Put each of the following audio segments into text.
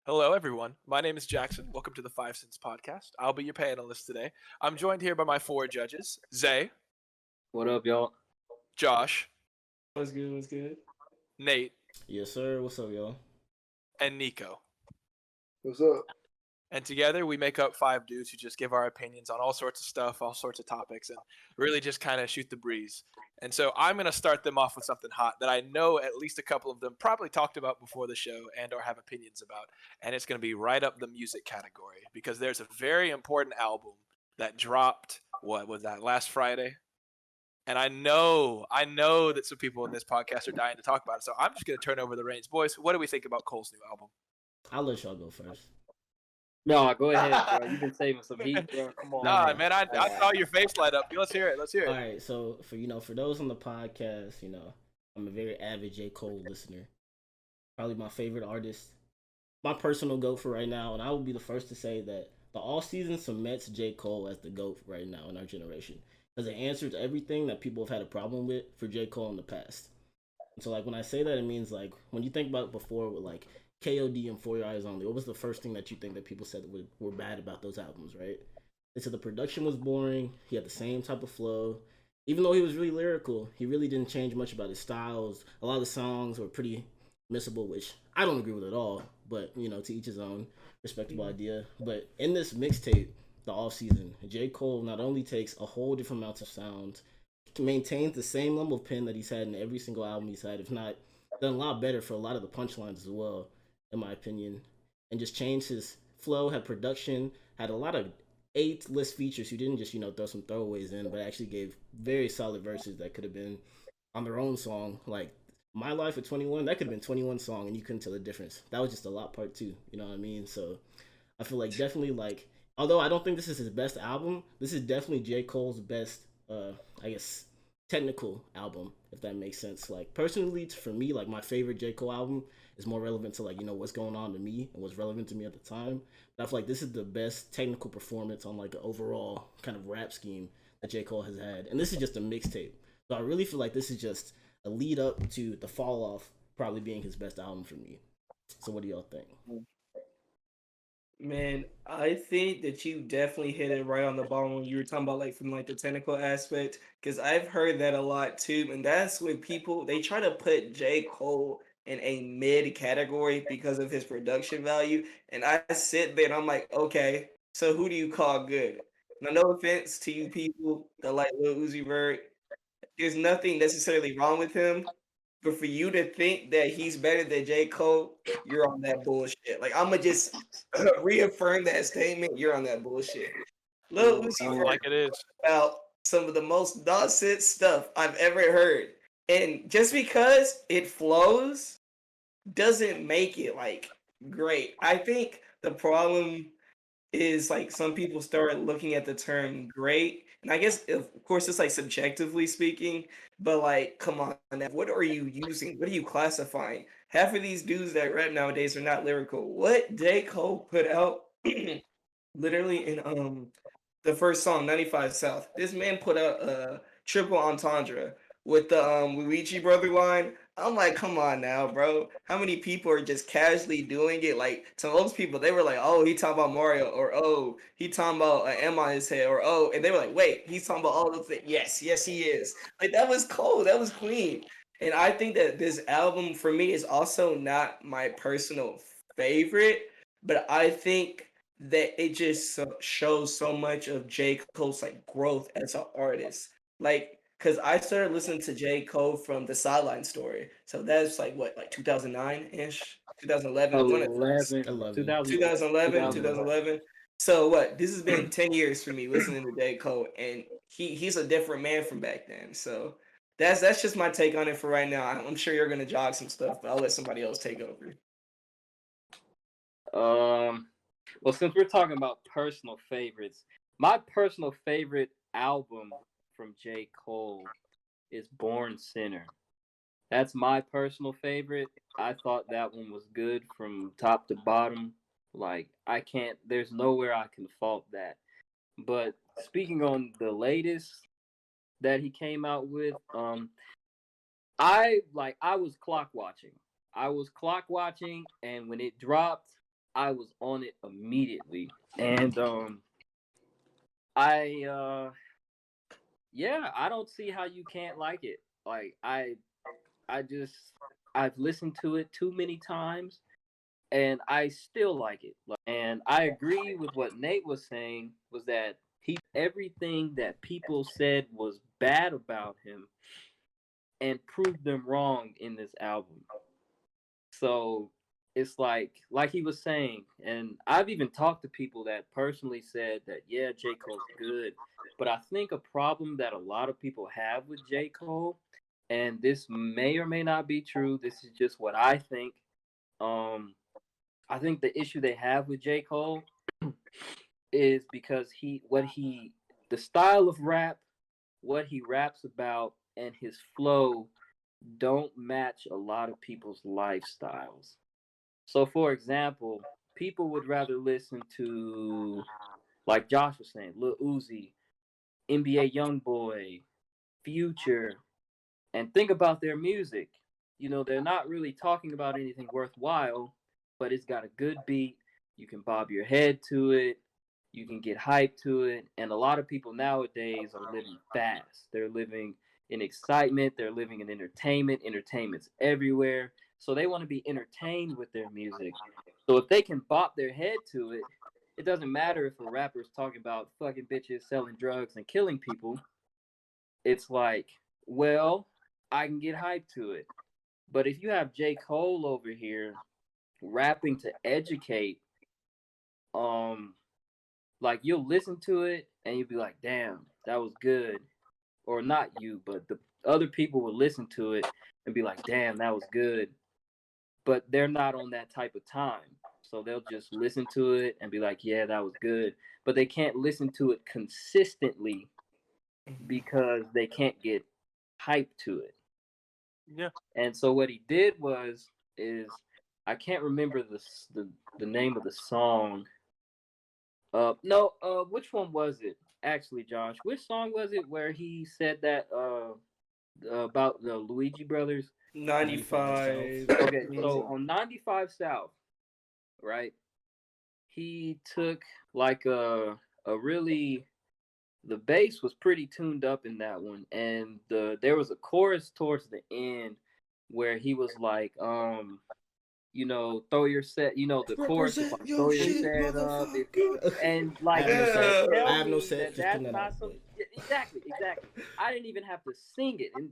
Hello, everyone. My name is Jackson. Welcome to the Five Cents Podcast. I'll be your panelist today. I'm joined here by my four judges: Zay, What up, y'all? Josh, What's good? What's good? Nate, Yes, sir. What's up, y'all? and Nico. What's up? And together we make up five dudes who just give our opinions on all sorts of stuff, all sorts of topics, and really just kind of shoot the breeze. And so I'm going to start them off with something hot that I know at least a couple of them probably talked about before the show and or have opinions about. And it's going to be right up the music category because there's a very important album that dropped, what was that, last Friday? And I know that some people in this podcast are dying to talk about it. So I'm just going to turn over the reins. Boys, what do we think about Cole's new album? I'll let y'all go first. No, go ahead, bro. You've been saving some heat, bro. Come on. Nah, man, I saw your face light up. Let's hear it. Let's hear All it. right, so for those on the podcast, I'm a very avid J. Cole listener. Probably my favorite artist, my personal GOAT for right now, and I will be the first to say that the all season cements J. Cole as the GOAT right now in our generation. Because it answers everything that people have had a problem with for J. Cole in the past. And so like when I say that, it means like when you think about it before with like KOD and For Your Eyes Only, what was the first thing that you think that people said were bad about those albums, right? They said the production was boring, he had the same type of flow. Even though he was really lyrical, he really didn't change much about his styles. A lot of the songs were pretty missable, which I don't agree with at all, but to each his own, respectable idea. But in this mixtape, the off season, J. Cole not only takes a whole different amount of sound, maintains the same level of pen that he's had in every single album he's had, if not done a lot better for a lot of the punchlines as well, in my opinion, and just changed his flow, had production, had a lot of list features who didn't just throw some throwaways in, but actually gave very solid verses that could have been on their own song. Like My Life at 21, that could have been 21 song and you couldn't tell the difference. That was just a lot part two, you know what I mean? So I feel like definitely like, although I don't think this is his best album, this is definitely J. Cole's best I guess technical album, if that makes sense. Like personally, for me, like my favorite J. Cole album is more relevant to like what's going on to me and what's relevant to me at the time. But I feel like this is the best technical performance on like an overall kind of rap scheme that J. Cole has had, and this is just a mixtape. So I really feel like this is just a lead up to the fall off probably being his best album for me. So what do y'all think? Man, I think that you definitely hit it right on the ball when you were talking about like from like the technical aspect, because I've heard that a lot too, and that's when people they try to put J. Cole in a mid category because of his production value, and I sit there and I'm like, okay, so who do you call good? Now, no offense to you people that like Lil Uzi Vert, there's nothing necessarily wrong with him. But for you to think that he's better than J. Cole, you're on that bullshit. Like I'ma just reaffirm that statement. You're on that bullshit. Lil Uzi Vert Like it is. about some of the most nonsense stuff I've ever heard, and just because it flows doesn't make it like great. I think the problem is like some people start looking at the term great, and I guess of course it's like subjectively speaking, but like come on now, what are you using? What are you classifying? Half of these dudes that rap nowadays are not lyrical. What J. Cole put out literally in the first song 95 South, this man put out a triple entendre with the Luigi brother line. I'm like, come on now, bro. How many people are just casually doing it? Like to most people, they were like, oh, he talking about Mario, or oh, he talking about an M on his head, or oh, and they were like, wait, he's talking about all those things. Yes, yes, he is. Like that was cold. That was clean. And I think that this album for me is also not my personal favorite, but I think that it just shows so much of J. Cole's like growth as an artist. Like, cause I started listening to J. Cole from the Sideline Story, so that's like what, like 2009 ish, 2011, one of those. 11, 11. 2000, 2011, 2011. 2011. So what? This has been 10 years for me listening to J. Cole, and he's a different man from back then. So that's just my take on it for right now. I'm sure you're gonna jog some stuff, but I'll let somebody else take over. Well, since we're talking about personal favorites, my personal favorite album from J. Cole is Born Sinner. That's my personal favorite. I thought that one was good from top to bottom. Like I can't there's nowhere I can fault that. But speaking on the latest that he came out with, I was clock watching. I was clock watching, and when it dropped, I was on it immediately. And I yeah, I don't see how you can't like it. Like I just I've listened to it too many times and I still like it. And I agree with what Nate was saying was that he everything that people said was bad about him and proved them wrong in this album. So it's like he was saying, and I've even talked to people that personally said that yeah, J. Cole's good. But I think a problem that a lot of people have with J. Cole, and this may or may not be true, this is just what I think. Um, I think the issue they have with J. Cole is because the style of rap, what he raps about, and his flow don't match a lot of people's lifestyles. So, for example, people would rather listen to, like Josh was saying, Lil Uzi, NBA YoungBoy, Future, and think about their music. You know, they're not really talking about anything worthwhile, but it's got a good beat. You can bob your head to it. You can get hyped to it. And a lot of people nowadays are living fast. They're living in excitement. They're living in entertainment. Entertainment's everywhere. So they want to be entertained with their music. So if they can bop their head to it, it doesn't matter if a rapper is talking about fucking bitches, selling drugs, and killing people. It's like, well, I can get hyped to it. But if you have J. Cole over here rapping to educate, um, like you'll listen to it and you'll be like, damn, that was good. Or not you, but the other people will listen to it and be like, damn, that was good. But they're not on that type of time. So they'll just listen to it and be like, yeah, that was good. But they can't listen to it consistently because they can't get hyped to it. Yeah. And so what he did is I can't remember the name of the song. No, which one was it? Actually, Josh, which song was it where he said that about the Luigi brothers? 95. Okay, so on 95 South, right? He took like a really the bass was pretty tuned up in that one, and there was a chorus towards the end where he was like, you know, throw your set, you know, the chorus is Represent like your throw your shit, set up, motherfucker. and I like have you no can't set. tell I have no me set. that Just putting that's that not out. some. But Yeah, exactly. I didn't even have to sing it, and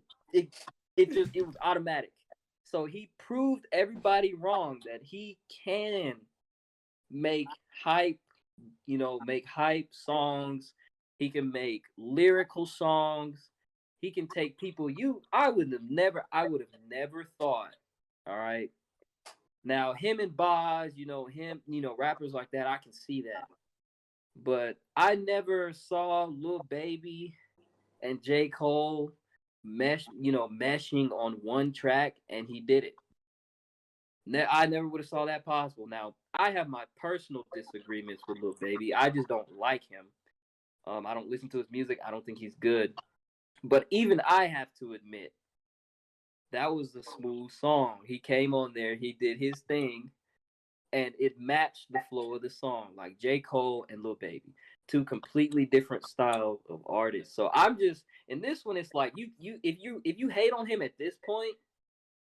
it was automatic. So he proved everybody wrong that he can make hype, you know, make hype songs. He can make lyrical songs. He can take people I would have never thought. All right. Now him and Boz, rappers like that, I can see that. But I never saw Lil Baby and J. Cole meshing on one track, and he did it. I never would have saw that possible. Now I have my personal disagreements with Lil Baby. I just don't like him. I don't listen to his music. I don't think he's good. But even I have to admit that was a smooth song. He came on there, he did his thing, and it matched the flow of the song. Like J. Cole and Lil Baby, two completely different style of artists. So I'm just in this one. It's like if you hate on him at this point,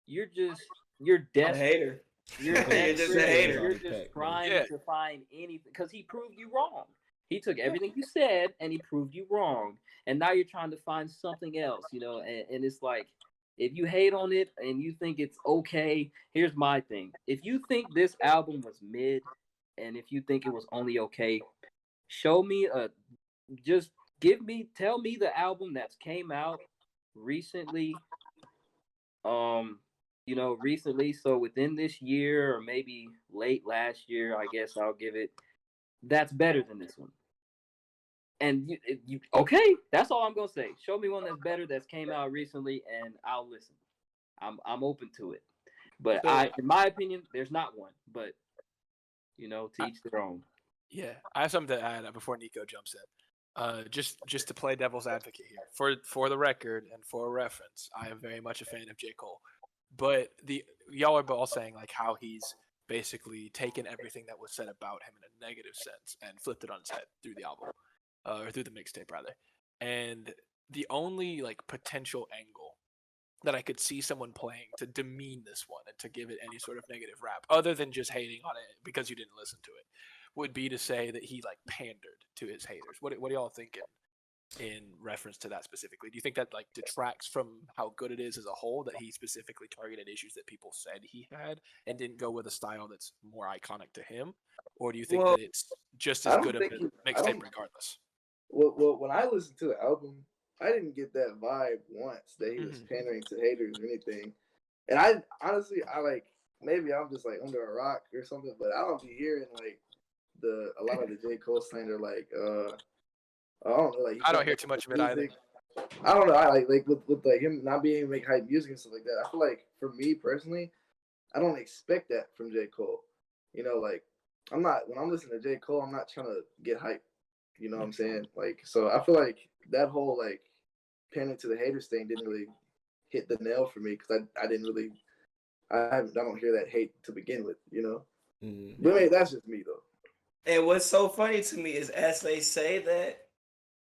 you're A desperate. hater. You're You're just a desperate. hater. You're just trying Yeah. to find anything because he proved you wrong. He took everything you said and he proved you wrong. And now you're trying to find something else, and it's like if you hate on it and you think it's okay, here's my thing. If you think this album was mid and if you think it was only okay, show me just tell me the album that's came out recently recently, so within this year or maybe late last year, I guess I'll give it. That's better than this one. And you okay? That's all I'm gonna say. Show me one that's better that's came out recently, and I'll listen. I'm open to it. But So, in my opinion, there's not one. But to each their own. yeah, I have something to add before Nico jumps in. Just to play devil's advocate here, for the record and for reference, I am very much a fan of J. Cole, but y'all are all saying like how he's basically taken everything that was said about him in a negative sense and flipped it on its head through the album, or through the mixtape rather. And the only like potential angle that I could see someone playing to demean this one and to give it any sort of negative rap, other than just hating on it because you didn't listen to it, would be to say that he like pandered to his haters. What do y'all think in reference to that specifically? Do you think that like detracts from how good it is as a whole, that he specifically targeted issues that people said he had and didn't go with a style that's more iconic to him? Or do you think Well, that it's just I as don't good of think a I don't. mixtape regardless? Well, when I listened to the album, I didn't get that vibe once that he was pandering to haters or anything. And I honestly, I like, maybe I'm just like under a rock or something, but I don't be hearing like a lot of the J. Cole slander, like I don't know, like I don't hear too much of it either. I don't know. I like with like him not being able to make hype music and stuff like that. I feel like for me personally, I don't expect that from J. Cole. You know, like I'm not, when I'm listening to J. Cole, I'm not trying to get hype. You know what I'm saying? Like, so I feel like that whole like pandering to the haters thing didn't really hit the nail for me, because I didn't really, I don't hear that hate to begin with. You know, but I mean, that's just me though. And what's so funny to me is, as they say that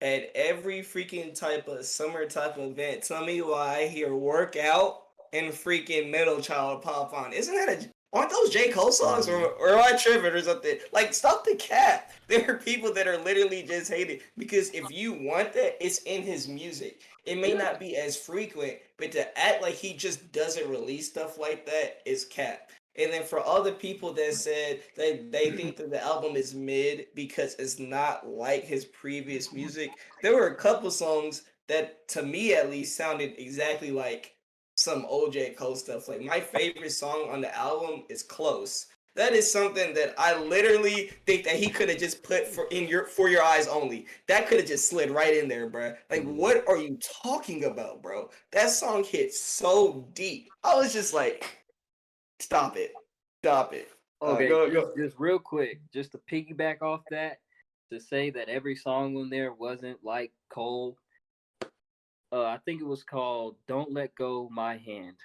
at every freaking type of summer type of event, tell me why I hear workout and freaking Middle Child pop on. Isn't that aren't those J. Cole songs, or am I tripping or something? Like, stop the cap. There are people that are literally just hating, because if you want that, it's in his music. It may not be as frequent, but to act like he just doesn't release stuff like that is cap. And then for other people that said that they think that the album is mid because it's not like his previous music, there were a couple songs that, to me at least, sounded exactly like some OJ Cole stuff. Like, my favorite song on the album is Close. That is something that I literally think that he could have just put for your eyes only. That could have just slid right in there, bro. Like, what are you talking about, bro? That song hit so deep. I was just like, stop it. Stop it. Okay, Go. just real quick, just to piggyback off that, to say that every song on there wasn't like Cole. I think it was called "Don't Let Go My Hand."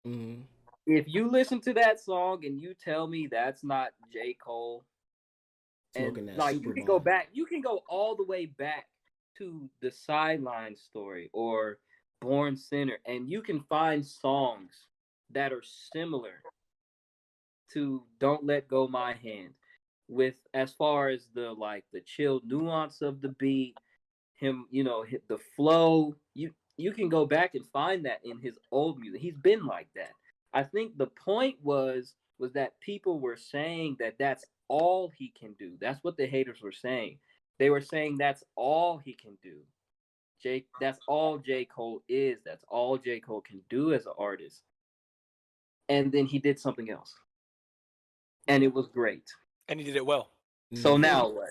Mm-hmm. If you listen to that song and you tell me that's not J. Cole, Smoking and that like super you can bomb. go back, you can go all the way back to the Sideline Story or Born Sinner, and you can find songs that are similar to "Don't Let Go My Hand," with, as far as the chill nuance of the beat, him, hit the flow. You can go back and find that in his old music. He's been like that. I think the point was that people were saying that that's all he can do. That's what the haters were saying. They were saying that's all he can do. That's all J. Cole is. That's all J. Cole can do as an artist. And then he did something else. And it was great. And he did it well. So now what?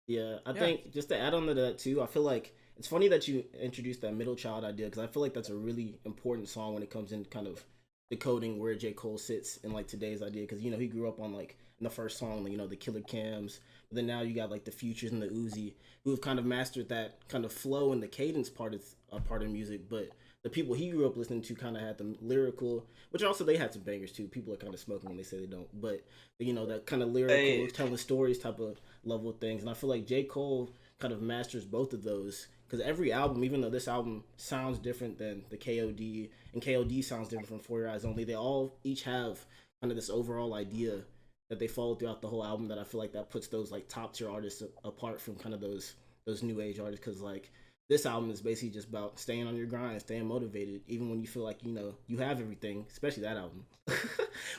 Yeah, I think just to add on to that too, I feel like it's funny that you introduced that middle child idea, because I feel like that's a really important song when it comes in kind of decoding where J. Cole sits in like today's idea, because he grew up on like in the first song, the Killer Cams, but then now you got like the Futures and the Uzi, who have kind of mastered that kind of flow and the cadence part of music, but the people he grew up listening to kind of had the lyrical, which also they had some bangers too. People are kind of smoking when they say they don't, but that kind of lyrical, telling stories type of level of things. And I feel like J. Cole kind of masters both of those, because every album, even though this album sounds different than the KOD, and KOD sounds different from For Your Eyes Only, they all each have kind of this overall idea that they follow throughout the whole album, that I feel like that puts those like top tier artists apart from kind of those new age artists, because like this album is basically just about staying on your grind, staying motivated, even when you feel like you have everything, especially that album.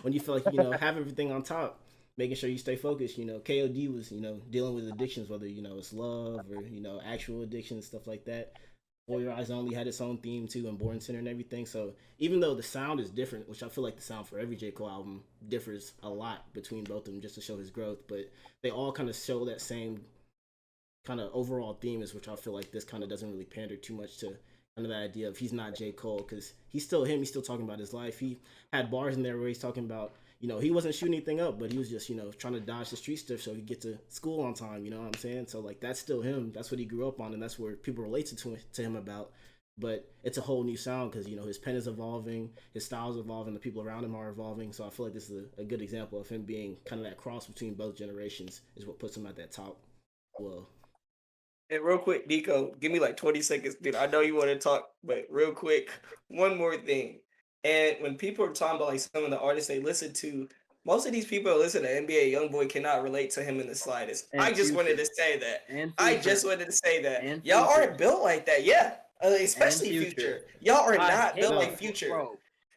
When you feel like have everything on top, making sure you stay focused. KOD was dealing with addictions, whether it's love or actual addictions, stuff like that. For Your Eyes Only had its own theme too, and Born Center and everything. So even though the sound is different, which I feel like the sound for every J. Cole album differs a lot between both of them, just to show his growth, but they all kind of show that same kind of overall theme, is which I feel like this kind of doesn't really pander too much to kind of the idea of he's not J. Cole, because he's still him. He's still talking about his life. He had bars in there where he's talking about he wasn't shooting anything up, but he was just trying to dodge the street stuff so he could get to school on time. You know what I'm saying? So like that's still him. That's what he grew up on, and that's where people related to him about. but it's a whole new sound because, you know, his pen is evolving, his style's evolving, the people around him are evolving. So I feel like this is a good example of him being kind of that cross between both generations is what puts him at that top. Well, And real quick, Nico, give me like 20 seconds, dude. I know you want to talk, but real quick, one more thing. And when people are talking about like some of the artists they listen to, most of these people that listen to NBA YoungBoy cannot relate to him in the slightest. And I just wanted Future. to say that. And I Future. just wanted to say that. And Y'all Future. aren't built like that, yeah. Especially And Future. Future. Y'all are I not hate built No. like Future. Bro.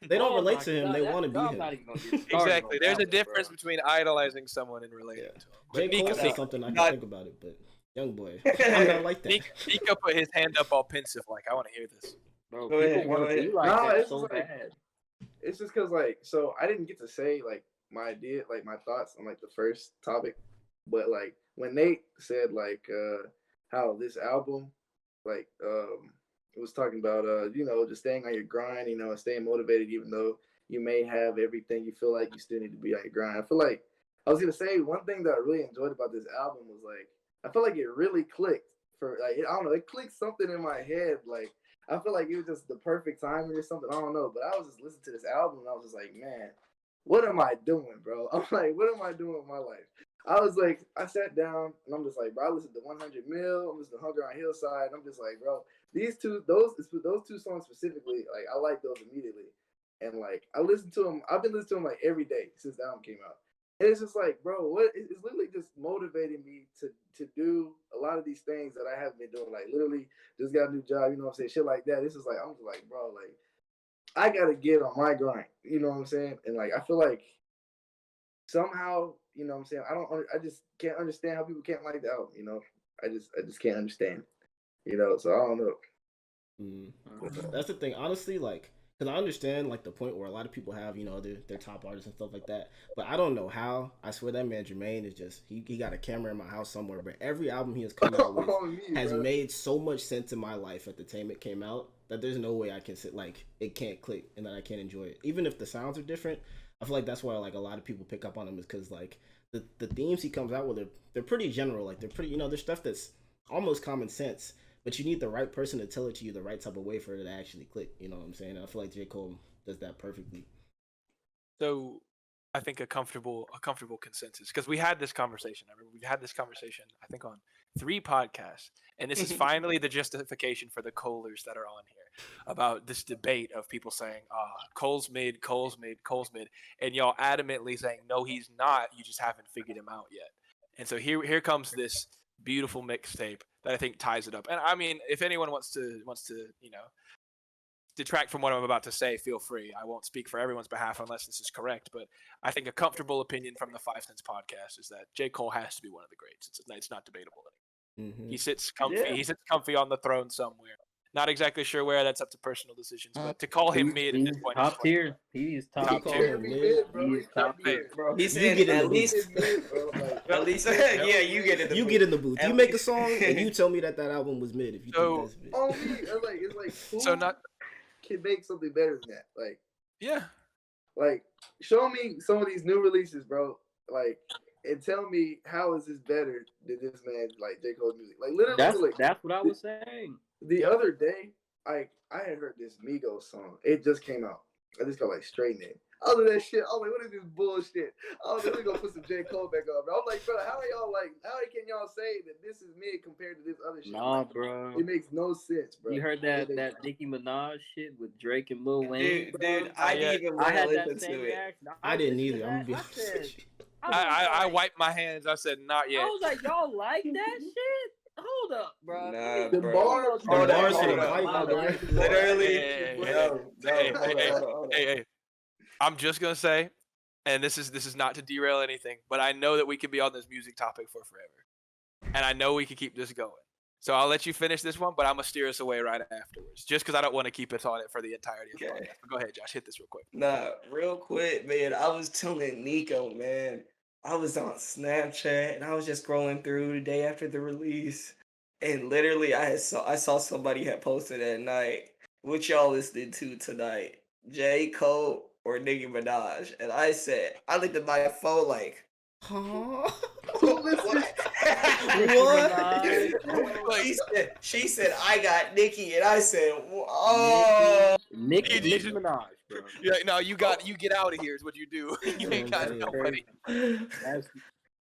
they don't Oh relate my to him. God, They that- want to be I'm him. not even gonna get started Exactly. on There's that a one, difference bro. between idolizing someone and relating Yeah. to him. J. But Cole Nico, said something I can not- think about it, but YoungBoy, I'm not like that. Nico put his hand up all pensive, like, I want to hear this. Bro, Go people ahead, want go to be ahead. like No, that it's so just like- bad. It's just because like, so I didn't get to say like my idea, like my thoughts on like the first topic, but like when Nate said like how this album like it was talking about you know, just staying on your grind, you know, and staying motivated even though you may have everything, you feel like you still need to be on your grind. I feel like I was gonna say one thing that I really enjoyed about this album was like I feel like it really clicked for like I don't know, it clicked something in my head. Like I feel like it was just the perfect timing or something. I don't know, but I was just listening to this album and I was just like, man, what am I doing, bro? I'm like, what am I doing with my life? I was like, I sat down and I'm just like, bro, I listened to 100 Mil, I'm listening to Hunger on Hillside, and I'm just like, bro, those two songs specifically, like I like those immediately, and like I listened to them. I've been listening to them like every day since the album came out. And it's just like, bro, it's literally just motivating me to do a lot of these things that I haven't been doing. Like literally just got a new job, you know what I'm saying? Shit like that. This is like, I'm just like, bro, like I gotta get on my grind. You know what I'm saying? And like I feel like somehow, you know what I'm saying, I just can't understand how people can't like the album, you know. I just can't understand. You know, so I don't know. That's the thing, honestly, like, because I understand like the point where a lot of people have, you know, their top artists and stuff like that, but I don't know how. I swear that man Jermaine is just he got a camera in my house somewhere, but every album he has come out with On me, has bro. made so much sense in my life at the time it came out that there's no way I can sit like it can't click and that I can't enjoy it, even if the sounds are different. I feel like that's why like a lot of people pick up on him is because like the themes he comes out with they're pretty general, like they're pretty, you know, there's stuff that's almost common sense, but you need the right person to tell it to you the right type of way for it to actually click. You know what I'm saying? And I feel like J. Cole does that perfectly. So I think a comfortable consensus, because we had this conversation. I remember we've had this conversation, I think, on 3 podcasts, and this is finally the justification for the Colers that are on here about this debate of people saying, Cole's mid, and y'all adamantly saying, no, he's not. You just haven't figured him out yet. And so here comes this beautiful mixtape that I think ties it up. And I mean, if anyone wants to, you know, detract from what I'm about to say, feel free. I won't speak for everyone's behalf unless this is correct, but I think a comfortable opinion from the 5 Cents podcast is that J. Cole has to be one of the greats. It's not debatable. Mm-hmm. He sits comfy. Yeah. He sits comfy on the throne somewhere. Not exactly sure where. That's up to personal decisions. But to call him mid at this point, top tier. He is top Top Call tier. him He mid. mid, bro. He He's is top mid, tier. bro. He's You saying get in at the least, He's mid, bro. Like, at least, yeah, you get in the You booth. get in the booth. At You make a least. song and you tell me that album was mid if you So- think that's mid. on me, it's like who So not can make something better than that? yeah. Like show me some of these new releases, bro. Like and tell me how is this better than this man like J. Cole's music? Like literally, That's what I was saying. the other day, I had heard this Migos song. It just came out. I just got like Straight Name. All of that shit, I was like, what is this bullshit? I was like, let me go put some J. Cole back on, bro. I'm like, bro, how can y'all say that this is mid compared to this other shit? Nah, bro. It makes no sense, bro. You heard that Nicki Minaj shit with Drake and Lil Wayne? Dude, I didn't even I want to had that listen same to it. reaction. I didn't listened to either. I'm gonna be that, honest I said, with you. I wiped my hands. I said, not yet. I was like, y'all like that shit? Hold up, bro. Nah, The bro. bars, Hold The up, bars hold for the up, pipe, hold bro. up. Literally, Hey, no, hold up. Hey, I'm just gonna say, and this is not to derail anything, but I know that we could be on this music topic for forever, and I know we could keep this going. So I'll let you finish this one, but I'm gonna steer us away right afterwards, just because I don't want to keep us on it for the entirety of the Okay. podcast. But go ahead, Josh, hit this real quick. Nah, real quick, man. I was telling Nico, man. I was on Snapchat and I was just scrolling through the day after the release, and literally I saw somebody had posted at night, what y'all listening to tonight, J. Cole or Nicki Minaj? And I said, I looked at my phone like, Huh? Listen. What? She said, I got Nicki, and I said, oh. Nicki Jesus. Minaj, bro. Yeah, no, you get out of here is what you do. You ain't got That's nobody. That's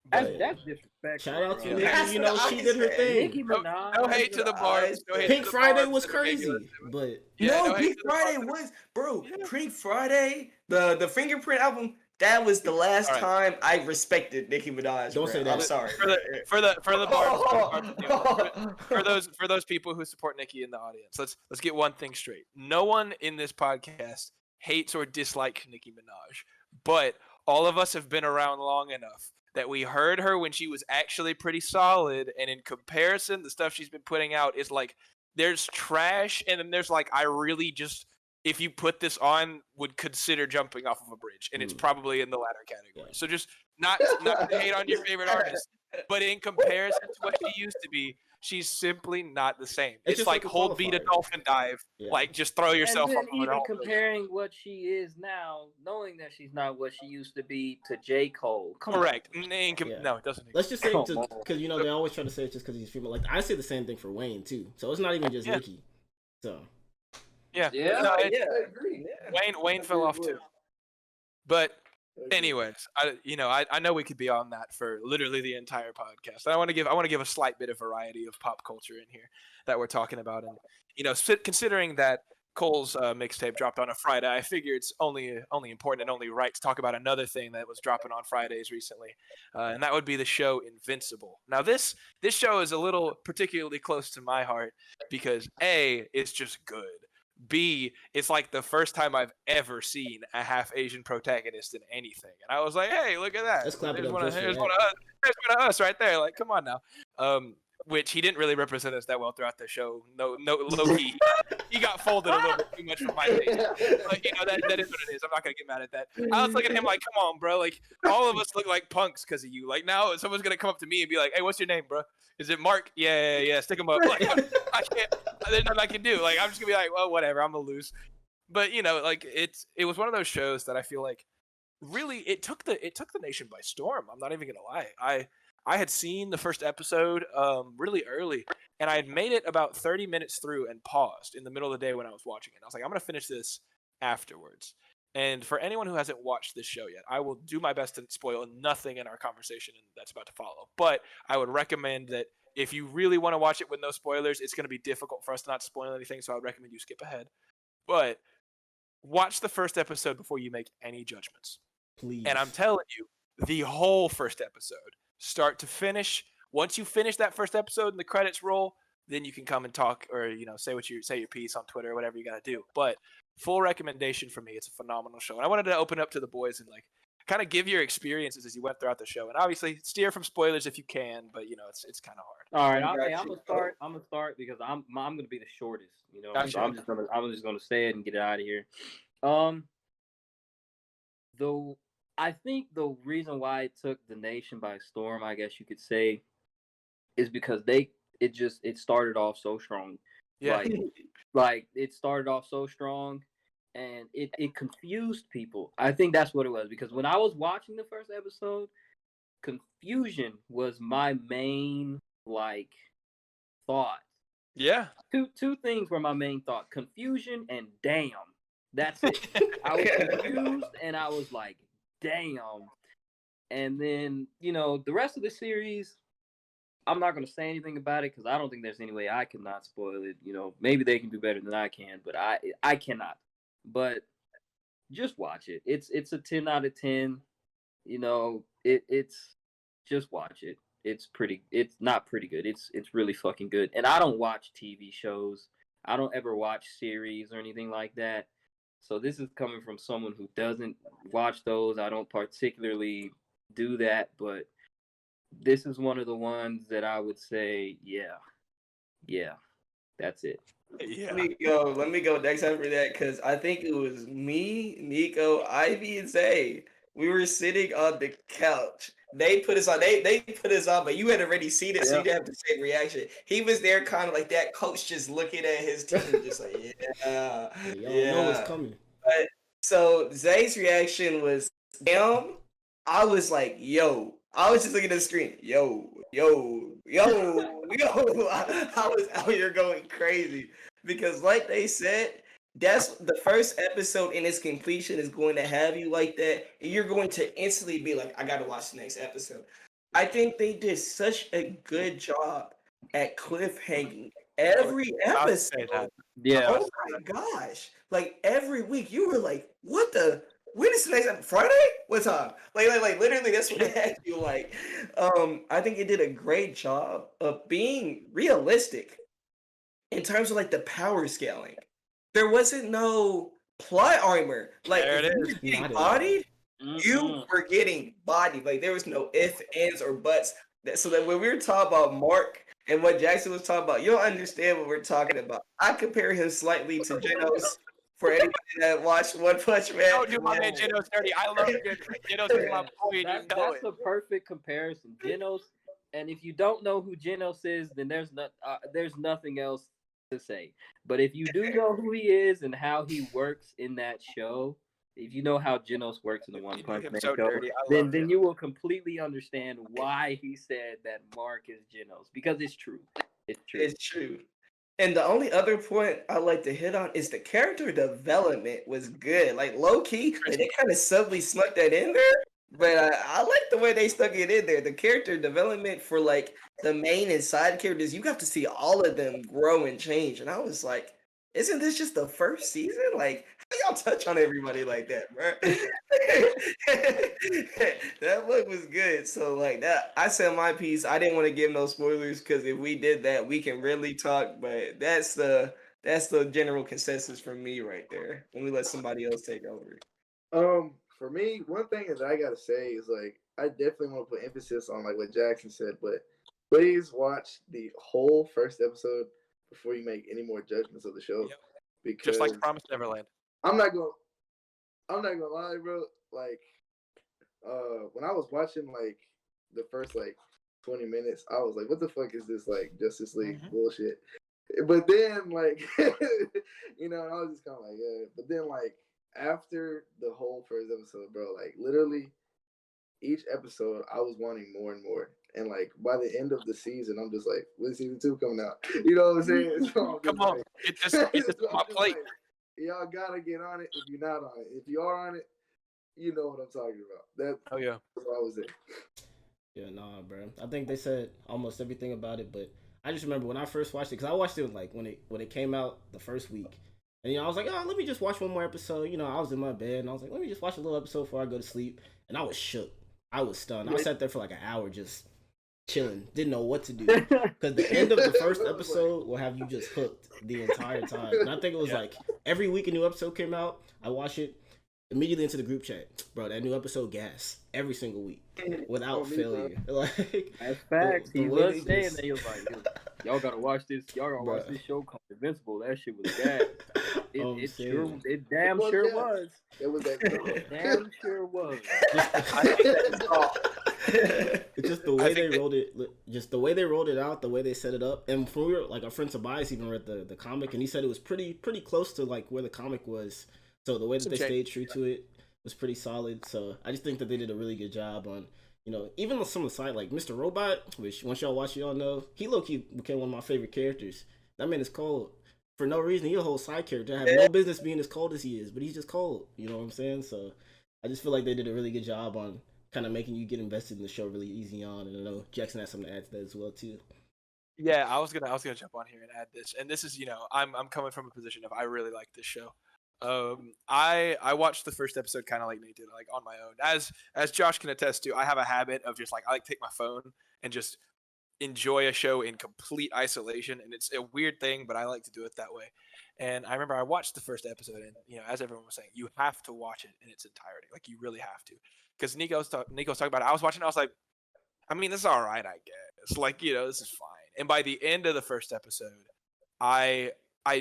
But that's disrespectful. shout out to bro. Nicki. That's You know, what she I did her said. thing. Nicki Minaj. No hate to the barbs. No hate Pink to the Friday barbs was that are making crazy, us- but Yeah, No, hate Pink to the Friday barbs that are- was, bro. Yeah. Pink Friday, the Fingerprint album. That was the last All right. time I respected Nicki Minaj. Don't bro. say I'm that. sorry. For the barbs, for those people who support Nicki in the audience, let's get one thing straight. No one in this podcast hates or dislikes Nicki Minaj, but all of us have been around long enough that we heard her when she was actually pretty solid, and in comparison, the stuff she's been putting out is like there's trash, and then there's like I really just if you put this on would consider jumping off of a bridge, and it's probably in the latter category. So just not to hate on your favorite artist, but in comparison to what she used to be, she's simply not the same. It's It's just like like a hold beat a qualifier. dolphin dive, Yeah. like just throw yourself and off then of even it. comparing what she is now, knowing that she's not what she used to be, to J. Cole. Come Correct. on. Yeah. No, it doesn't. let's just say Come because you know they always try to say it's just because he's female. Like I say the same thing for Wayne too. So it's not even just Yeah. Nicki. So Yeah. Yeah. No, I agree. Wayne fell off too. But anyways, I know we could be on that for literally the entire podcast. I want to give a slight bit of variety of pop culture in here that we're talking about, and considering that Cole's mixtape dropped on a Friday, I figure it's only important and only right to talk about another thing that was dropping on Fridays recently, and that would be the show Invincible. Now this show is a little particularly close to my heart because A, it's just good. B, it's like the first time I've ever seen a half Asian protagonist in anything, and I was like, "Hey, look at that! Let's clap it There's up one of just for there's that. one of us. There's one of us right there. Like, come on now." Which he didn't really represent us that well throughout the show. No, low key, he got folded a little bit too much for my taste. But that is what it is. I'm not gonna get mad at that. I was looking at him like, "Come on, bro! Like, all of us look like punks because of you. Like, now someone's gonna come up to me and be like, "Hey, what's your name, bro? Is it Mark? Yeah. Stick him up." Like, I can't. There's nothing I can do. Like, I'm just gonna be like, well, whatever. I'm gonna lose. But like it was one of those shows that I feel like really it took the nation by storm. I'm not even gonna lie. I had seen the first episode really early, and I had made it about 30 minutes through and paused in the middle of the day when I was watching it. I was like, I'm gonna finish this afterwards. And for anyone who hasn't watched this show yet, I will do my best to spoil nothing in our conversation that's about to follow. But I would recommend that if you really want to watch it with no spoilers, it's going to be difficult for us to not spoil anything, so I would recommend you skip ahead. But watch the first episode before you make any judgments. please. And I'm telling you, the whole first episode, start to finish, once you finish that first episode and the credits roll, then you can come and talk or say your piece on Twitter or whatever you got to do. But full recommendation for me. It's a phenomenal show. And I wanted to open up to the boys and like kind of give your experiences as you went throughout the show. And obviously steer from spoilers if you can, but it's kind of hard. All right, I'm gonna start because I'm gonna be the shortest. Gotcha. So I'm just gonna say it and get it out of here. Though I think the reason why it took the nation by storm, I guess you could say, is because it started off so strong. Yeah. Like it started off so strong, and it confused people. I think that's what it was, because when I was watching the first episode, confusion was my main thought. Yeah. Two things were my main thought: confusion and damn. That's it. I was confused and I was like, damn. And then the rest of the series, I'm not gonna say anything about it because I don't think there's any way I could not spoil it. Maybe they can do better than I can, but I cannot. But just watch it. It's a 10 out of 10. It's just watch it. It's not pretty good. It's really fucking good. And I don't watch TV shows. I don't ever watch series or anything like that. So this is coming from someone who doesn't watch those. I don't particularly do that, but this is one of the ones that I would say, yeah, that's it. Yeah. Let me go next after that, because I think it was me, Nico, Ivy, and Zay. We were sitting on the couch. They put us on. They put us on, but you had already seen it, so you didn't have the same reaction. He was there, kind of like that coach, just looking at his team, just like, yeah. Y'all know what's coming. But so Zay's reaction was, damn. I was like, yo, I was just looking at the screen. Yo, yo, yo, yo. I was out here going crazy because, like they said, that's the first episode in its completion is going to have you like that, and you're going to instantly be like, I gotta watch the next episode. I think they did such a good job at cliffhanging every About to say episode. that. Yeah. Oh my gosh! Like every week, you were like, "What the? When is the next episode? Friday? What time?" Like, literally, that's what they had you like. I think it did a great job of being realistic in terms of like the power scaling. There wasn't no plot armor. Like, There if it you is. were getting Not at all. bodied, you Mm-mm. were getting bodied. Like, there was no ifs, ands, or buts. So that when we were talking about Mark and what Jackson was talking about, you'll understand what we're talking about. I compare him slightly to Genos for anybody that watched One Punch Man. Don't do my man Genos dirty. I love Genos. Genos is my boy, and you know That's it. the perfect comparison. Genos, and if you don't know who Genos is, then there's nothing else to say. But if you do know who he is and how he works in that show, if you know how Genos works in the One You do Punch him Man so show, dirty. I then love then him. you will completely understand why he said that Mark is Genos, because it's true. It's true. It's true. And the only other point I like to hit on is the character development was good. Like low key, like they kind of subtly snuck that in there, but I like the way they stuck it in there. The character development for like the main and side characters, you got to see all of them grow and change. And I was like, isn't this just the first season? Like, how y'all touch on everybody like that, bro? That book was good. So like that, I said my piece. I didn't want to give no spoilers because if we did that, we can really talk. But that's the general consensus from me right there. When we let somebody else take over. For me, one thing that I gotta say is like I definitely want to put emphasis on like what Jackson said, but please watch the whole first episode before you make any more judgments of the show. Yep. Because Just like Promised Neverland. I'm not gonna lie, bro. Like, when I was watching like the first like 20 minutes, I was like, what the fuck is this like Justice League bullshit? But then like, and I was just kind of like, yeah. But then like after the whole first episode, bro, like literally each episode, I was wanting more and more. And like by the end of the season, I'm just like, when's season 2 coming out? You know what I'm saying? So I'm Come just on. like, It's just on my I'm just plate. like, y'all gotta get on it if you're not on it. If you are on it, you know what I'm talking about. That's Oh yeah. what I was saying. Yeah, nah, bro. I think they said almost everything about it, but I just remember when I first watched it because I watched it like when it came out the first week, and I was like, oh, let me just watch one more episode. I was in my bed and I was like, let me just watch a little episode before I go to sleep, and I was shook. I was stunned. I sat there for like an hour just chilling, didn't know what to do because the end of the first episode will have you just hooked the entire time. And I think it was like every week a new episode came out. I watch it immediately into the group chat, bro. That new episode gas every single week without failure. Like That's facts. the He way was they saying just- that. He was like, y'all gotta watch this. Y'all gotta watch Bruh. this show called Invincible. That shit was gas. I'm It saying. sure, it damn was sure gas. was. It was that. Damn sure was. I think that It's just the way they rolled it, just the way they rolled it out, the way they set it up. And from like our friend Tobias even read the comic, and he said it was pretty close to like where the comic was. So the way that they stayed true to it was pretty solid. So I just think that they did a really good job on, even on some of the side like Mr. Robot, which once y'all watch, y'all know he low key became one of my favorite characters. That man is cold for no reason. He's a whole side character. I have no business being as cold as he is, but he's just cold. You know what I'm saying? So I just feel like they did a really good job on kind of making you get invested in the show really easy on. And I know Jackson has something to add to that as well too. Yeah, I was gonna jump on here and add this, and this is I'm coming from a position of I really like this show. I watched the first episode kind of like Nate did, like on my own. As Josh can attest to, I have a habit of just like I like to take my phone and just enjoy a show in complete isolation, and it's a weird thing, but I like to do it that way. And I remember I watched the first episode, and as everyone was saying, you have to watch it in its entirety, like you really have to, because Nico's talking about it. I was watching, I was like, I mean, this is all right, I guess. Like this is fine. And by the end of the first episode, I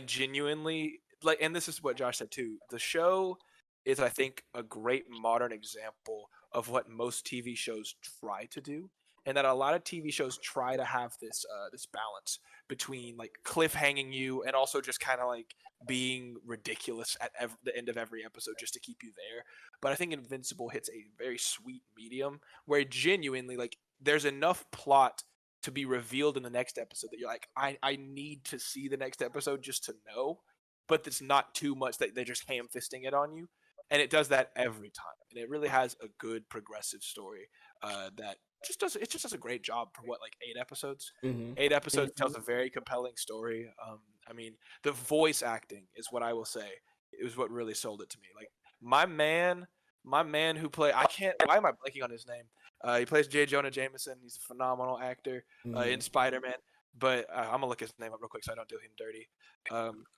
genuinely like, and this is what Josh said too. The show is, I think, a great modern example of what most TV shows try to do. and that a lot of TV shows try to have this this balance between like cliffhanging you and also just kind of like being ridiculous at the end of every episode just to keep you there. But I think Invincible hits a very sweet medium where genuinely like there's enough plot to be revealed in the next episode that you're like, I need to see the next episode just to know, but it's not too much that they're just ham fisting it on you. And it does that every time. And it really has a good progressive story that just does a great job for what, like 8 episodes? Mm-hmm. 8 episodes tells a very compelling story. I mean, the voice acting is what I will say. It was what really sold it to me. Like my man who play why am I blanking on his name? He plays J. Jonah Jameson. He's a phenomenal actor in Spider-Man. But I'm gonna look his name up real quick so I don't do him dirty,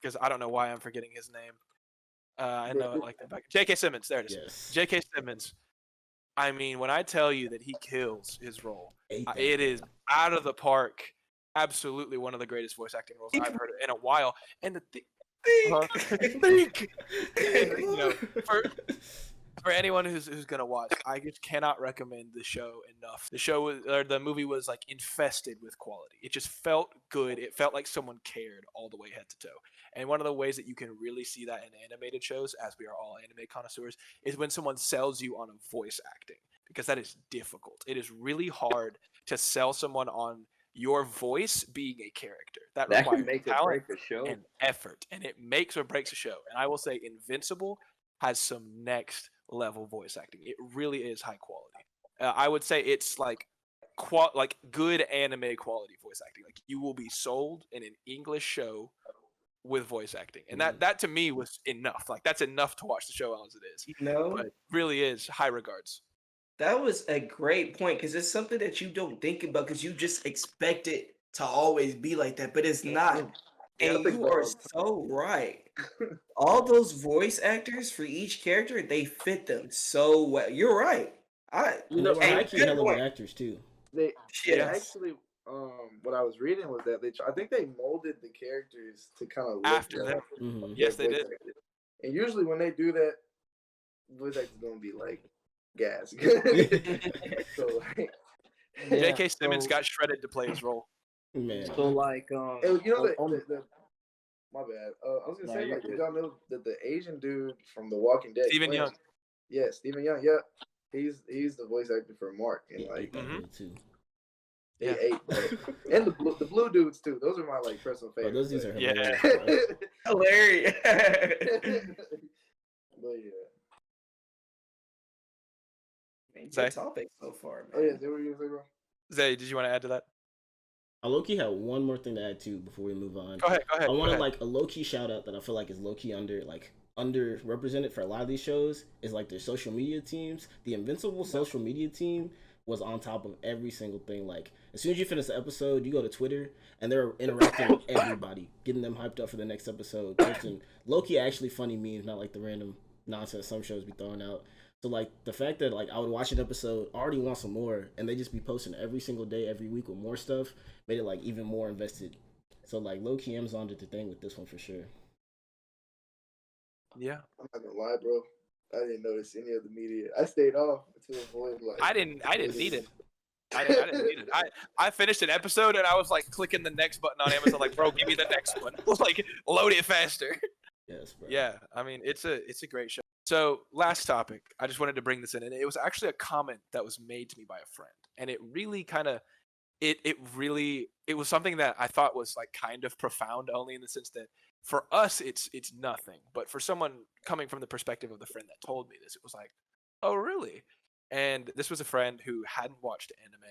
because I don't know why I'm forgetting his name. I know it like that back. J.K. Simmons. There it is. Yes. J.K. Simmons. I mean, when I tell you that he kills his role, it is out of the park. Absolutely one of the greatest voice acting roles I've heard in a while. And the think, and, you know, for anyone who's gonna watch, I just cannot recommend the show enough. The movie was like infested with quality. It just felt good. It felt like someone cared all the way head to toe. And one of the ways that you can really see that in animated shows, as we are all anime connoisseurs, is when someone sells you on a voice acting, because that is difficult. It is really hard to sell someone on your voice being a character. That requires can make or talent break a show. and effort, and it makes or breaks a show. And I will say Invincible has some next level voice acting. It really is high quality. I would say it's like good anime quality voice acting. Like you will be sold in an English show with voice acting, and that to me was enough. Like that's enough to watch the show as it is. You know, But really is high regards. that was a great point because it's something that you don't think about because you just expect it to always be like that, but it's not. Yeah, I And think you that are all the so right. All those voice actors for each character, they fit them so well. You're right. You know, Hey, high-key good hella good point. actors too. They Yes. actually what I was reading was that I think they molded the characters to kind of look After like them. Mm-hmm. Yes, their they voice did. actors. And usually when they do that, voice actor's gonna be like gas. So like, Yeah, J.K. Simmons so- got shredded to play his role. Man. So like you know on- the my bad. I was gonna No, say you're like, did good. y'all know that the Asian dude from The Walking Dead, Stephen Young. Yeah, Stephen Young. Yeah, he's the voice actor for Mark, and He like ate that Mhm. dude too. he Yeah. ate, bro. And the blue dudes too. Those are my like personal Bro, favorites. those dudes are Yeah. hilarious. Bro. Hilarious. But yeah. Man, Zay? good topic so far, man. Oh yeah, they were gonna say, bro. Zay, did you want to add to that? I low-key have one more thing to add too before we move on. Go ahead. I want to go ahead. like a low-key shout out that I feel like is low-key underrepresented for a lot of these shows is like their social media teams. The Invincible social media team was on top of every single thing. Like as soon as you finish the episode, you go to Twitter and they're interacting with everybody, getting them hyped up for the next episode, posting low-key actually funny memes, not like the random nonsense some shows be throwing out. So like the fact that like I would watch an episode, already want some more, and they just be posting every single day, every week with more stuff, made it like even more invested. So like low key Amazon did the thing with this one for sure. Yeah. I'm not gonna lie, bro. I didn't notice any of the media. I stayed off to avoid like. I didn't need it. I didn't need it. I finished an episode and I was like clicking the next button on Amazon, like, bro, give me the next one. Like, load it faster. Yes, bro. Yeah, I mean, it's a great show. So, last topic, I just wanted to bring this in, and it was actually a comment that was made to me by a friend, and it really kind of, it was something that I thought was like kind of profound, only in the sense that for us it's nothing, but for someone coming from the perspective of the friend that told me this, it was like, oh really? And this was a friend who hadn't watched anime,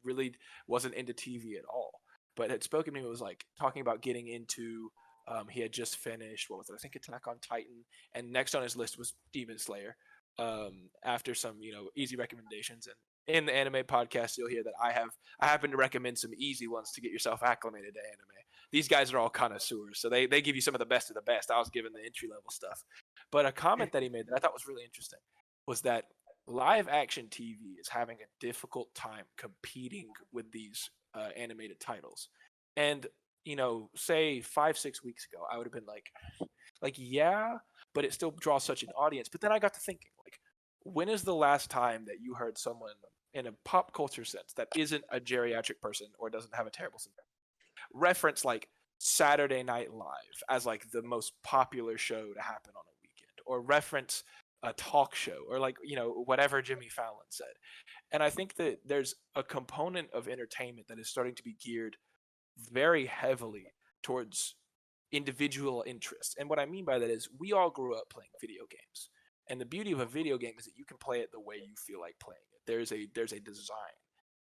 really wasn't into TV at all, but had spoken to me. Was like talking about getting into. He had just finished, what was it? I think Attack on Titan, and next on his list was Demon Slayer. After some, easy recommendations, and in the anime podcast, you'll hear that I happen to recommend some easy ones to get yourself acclimated to anime. These guys are all connoisseurs, so they give you some of the best of the best. I was given the entry level stuff, but a comment that he made that I thought was really interesting was that live action TV is having a difficult time competing with these animated titles, and say 5-6 weeks ago, I would have been like, yeah, but it still draws such an audience. But then I got to thinking, like, when is the last time that you heard someone in a pop culture sense that isn't a geriatric person or doesn't have a terrible sense reference like Saturday Night Live as like the most popular show to happen on a weekend, or reference a talk show, or like, you know, whatever Jimmy Fallon said. And I think that there's a component of entertainment that is starting to be geared very heavily towards individual interests. And what I mean by that is we all grew up playing video games. And the beauty of a video game is that you can play it the way you feel like playing it. There's a design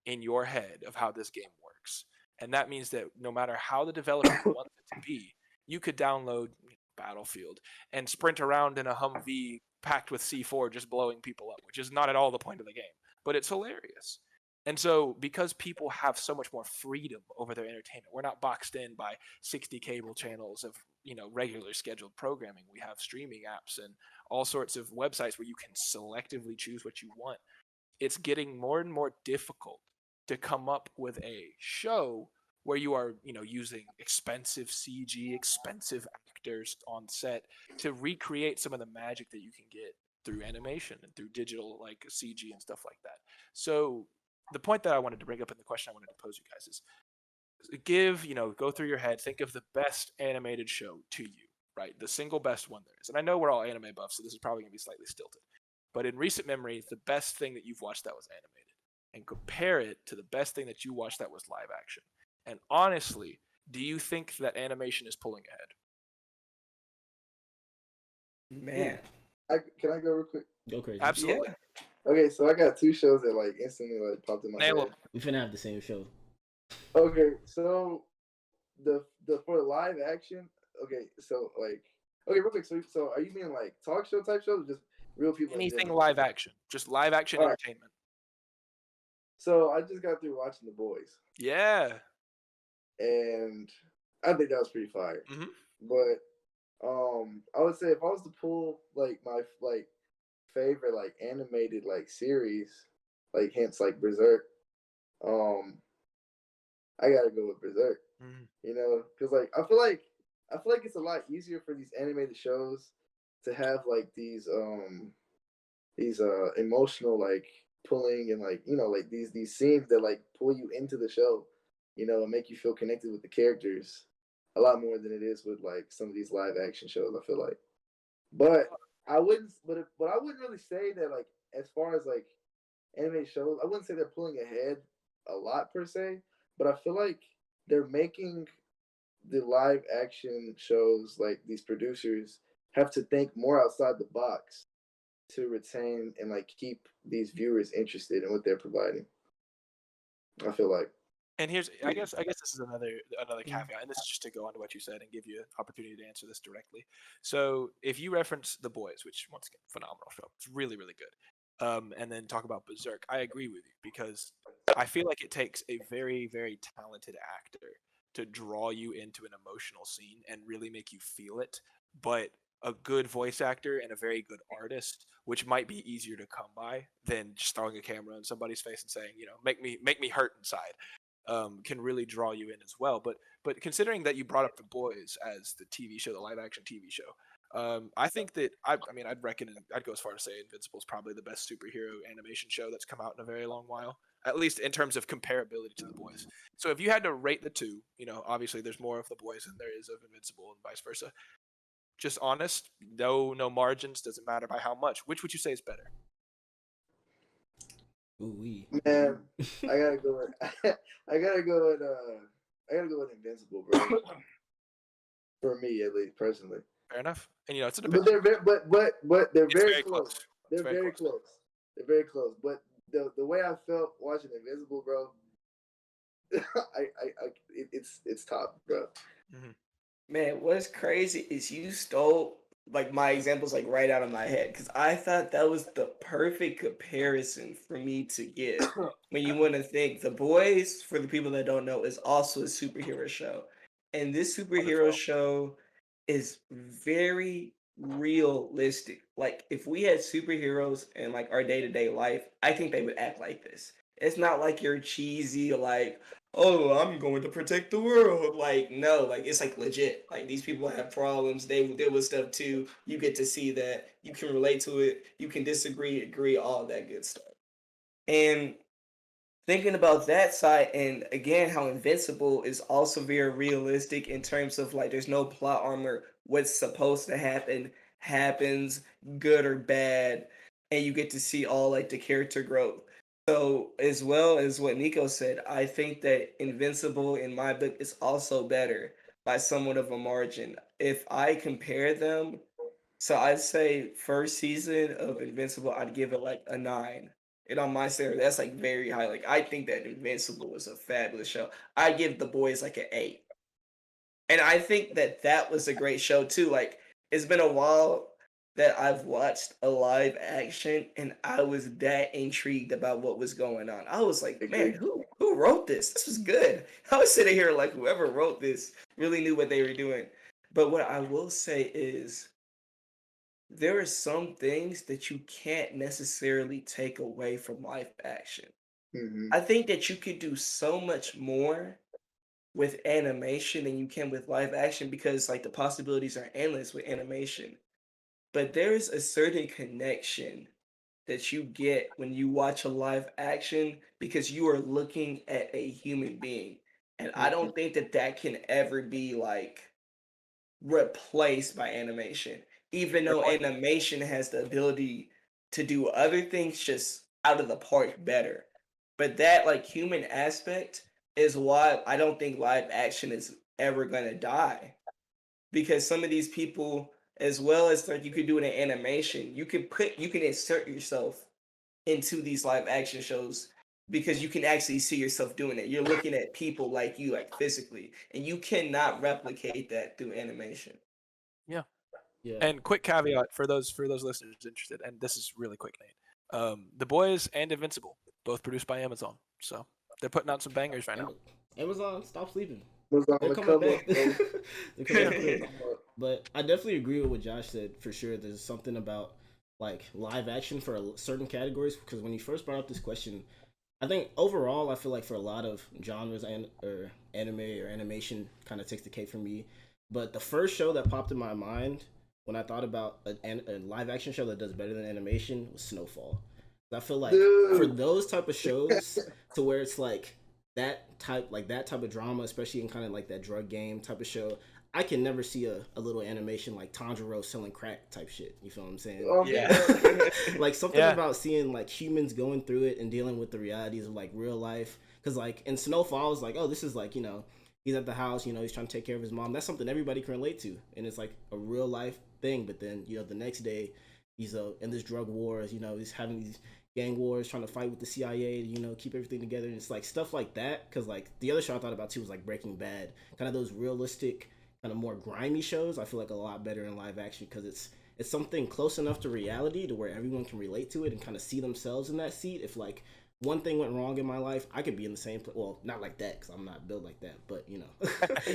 in your head of how this game works. And that means that no matter how the developer wants it to be, you could download Battlefield and sprint around in a Humvee packed with C4 just blowing people up, which is not at all the point of the game, but it's hilarious. And so because people have so much more freedom over their entertainment, we're not boxed in by 60 cable channels of, you know, regular scheduled programming. We have streaming apps and all sorts of websites where you can selectively choose what you want. It's getting more and more difficult to come up with a show where you are, you know, using expensive CG, expensive actors on set to recreate some of the magic that you can get through animation and through digital like CG and stuff like that. So the point that I wanted to bring up in the question I wanted to pose you guys is go through your head, think of the best animated show to you, right? The single best one there is. And I know we're all anime buffs, so this is probably going to be slightly stilted. But in recent memory, the best thing that you've watched that was animated, and compare it to the best thing that you watched that was live action. And honestly, do you think that animation is pulling ahead? Man. Can I go real quick? Go crazy. Absolutely. Yeah. Okay, so I got two shows that like instantly like popped in my Nail head. 'em. We finna have the same show. Okay, so the for live action. Okay, so like real quick. So are you mean like talk show type shows, or just real people? in Anything general? live action, just live action All right. entertainment. So I just got through watching The Boys, Yeah. and I think that was pretty fire. Mhm. But I would say if I was to pull like my like favorite like animated like series, like hence like Berserk, I gotta go with Berserk. Mhm. You know, because like I feel like it's a lot easier for these animated shows to have like these emotional like pulling and like, you know, like these scenes that like pull you into the show, you know, and make you feel connected with the characters a lot more than it is with like some of these live action shows, I feel like. But I wouldn't really say that like as far as like animated shows, I wouldn't say they're pulling ahead a lot per se, but I feel like they're making the live action shows, like these producers have to think more outside the box to retain and like keep these viewers interested in what they're providing. I feel like. And here's, I guess this is another caveat, and this is just to go on to what you said and give you an opportunity to answer this directly. So if you reference The Boys, which once again, phenomenal show, it's really, really good, and then talk about Berserk, I agree with you because I feel like it takes a very, very talented actor to draw you into an emotional scene and really make you feel it, but a good voice actor and a very good artist, which might be easier to come by than just throwing a camera in somebody's face and saying, you know, make me hurt inside. Can really draw you in as well. But considering that you brought up The Boys as the TV show, the live action TV show, I think that I'd go as far to say Invincible is probably the best superhero animation show that's come out in a very long while, at least in terms of comparability to The Boys. So if you had to rate the two, you know, obviously there's more of The Boys than there is of Invincible and vice versa. Just honest, no margins, doesn't matter by how much. Which would you say is better? Ooh-wee. Man, I gotta go with I gotta go with Invincible, bro. For me, at least personally. Fair enough. And you know, it's an But opinion. they're It's very close. They're It's very very close. close. They're very close. But the way I felt watching Invincible, bro, it's top, bro. Mm-hmm. Man, what's crazy is you stole like my examples like right out of my head because I thought that was the perfect comparison for me to give. When you want to think The Boys, for the people that don't know, is also a superhero show. And this superhero show is very realistic. Like if we had superheroes in like our day-to-day life, I think they would act like this. It's not like you're cheesy, like, oh, I'm going to protect the world. Like, no, like it's like legit. Like these people have problems. They deal with stuff too. You get to see that. You can relate to it. You can disagree, agree, all that good stuff. And thinking about that side, and again, how Invincible is also very realistic in terms of like there's no plot armor. What's supposed to happen happens, good or bad, and you get to see all like the character growth. So as well as what Nico said, I think that Invincible in my book is also better by somewhat of a margin. If I compare them, so I'd say first season of Invincible, I'd give it like a 9. And on my standard, that's like very high. Like I think that Invincible was a fabulous show. I give The Boys like an 8. And I think that that was a great show too. Like it's been a while that I've watched a live action and I was that intrigued about what was going on. I was like, man, who wrote this? This was good. I was sitting here like whoever wrote this really knew what they were doing. But what I will say is there are some things that you can't necessarily take away from live action. Hmm. I think that you could do so much more with animation than you can with live action because like the possibilities are endless with animation. But there's a certain connection that you get when you watch a live action because you are looking at a human being. And I don't think that that can ever be like replaced by animation, even though animation has the ability to do other things just out of the park better. But that like human aspect is why I don't think live action is ever gonna die. Because some of these people, as well as like you could do it in animation, you can insert yourself into these live action shows because you can actually see yourself doing it. You're looking at people like you, like physically, and you cannot replicate that through animation. Yeah. Yeah. And quick caveat for those listeners interested, and this is really quick, Nate. The Boys and Invincible, both produced by Amazon, so they're putting out some bangers right now. Amazon, stop sleeping. Was on They're the coming cover. back. They're coming back. But I definitely agree with what Josh said for sure. There's something about like live action for certain categories because when you first brought up this question, I think overall I feel like for a lot of genres and or anime or animation kind of takes the cake for me. But the first show that popped in my mind when I thought about a live action show that does better than animation was Snowfall. I feel like for those type of shows to where it's like that type of drama, especially in kind of like that drug game type of show, I can never see a little animation like Tanjiro selling crack type shit. You feel what I'm saying? Yeah. Like something Yeah. about seeing like humans going through it and dealing with the realities of like real life. Because like in Snowfall, it's like, oh, this is like, he's at the house, he's trying to take care of his mom. That's something everybody can relate to, and it's like a real life thing. But then the next day, he's in this drug wars. He's having these gang wars, trying to fight with the CIA to keep everything together. And it's like stuff like that. Because like the other show I thought about too was like Breaking Bad, kind of those realistic, kind of more grimy shows. I feel like a lot better in live action because it's something close enough to reality to where everyone can relate to it and kind of see themselves in that seat. If like one thing went wrong in my life, I could be in the same place. Well, not like that because I'm not built like that, but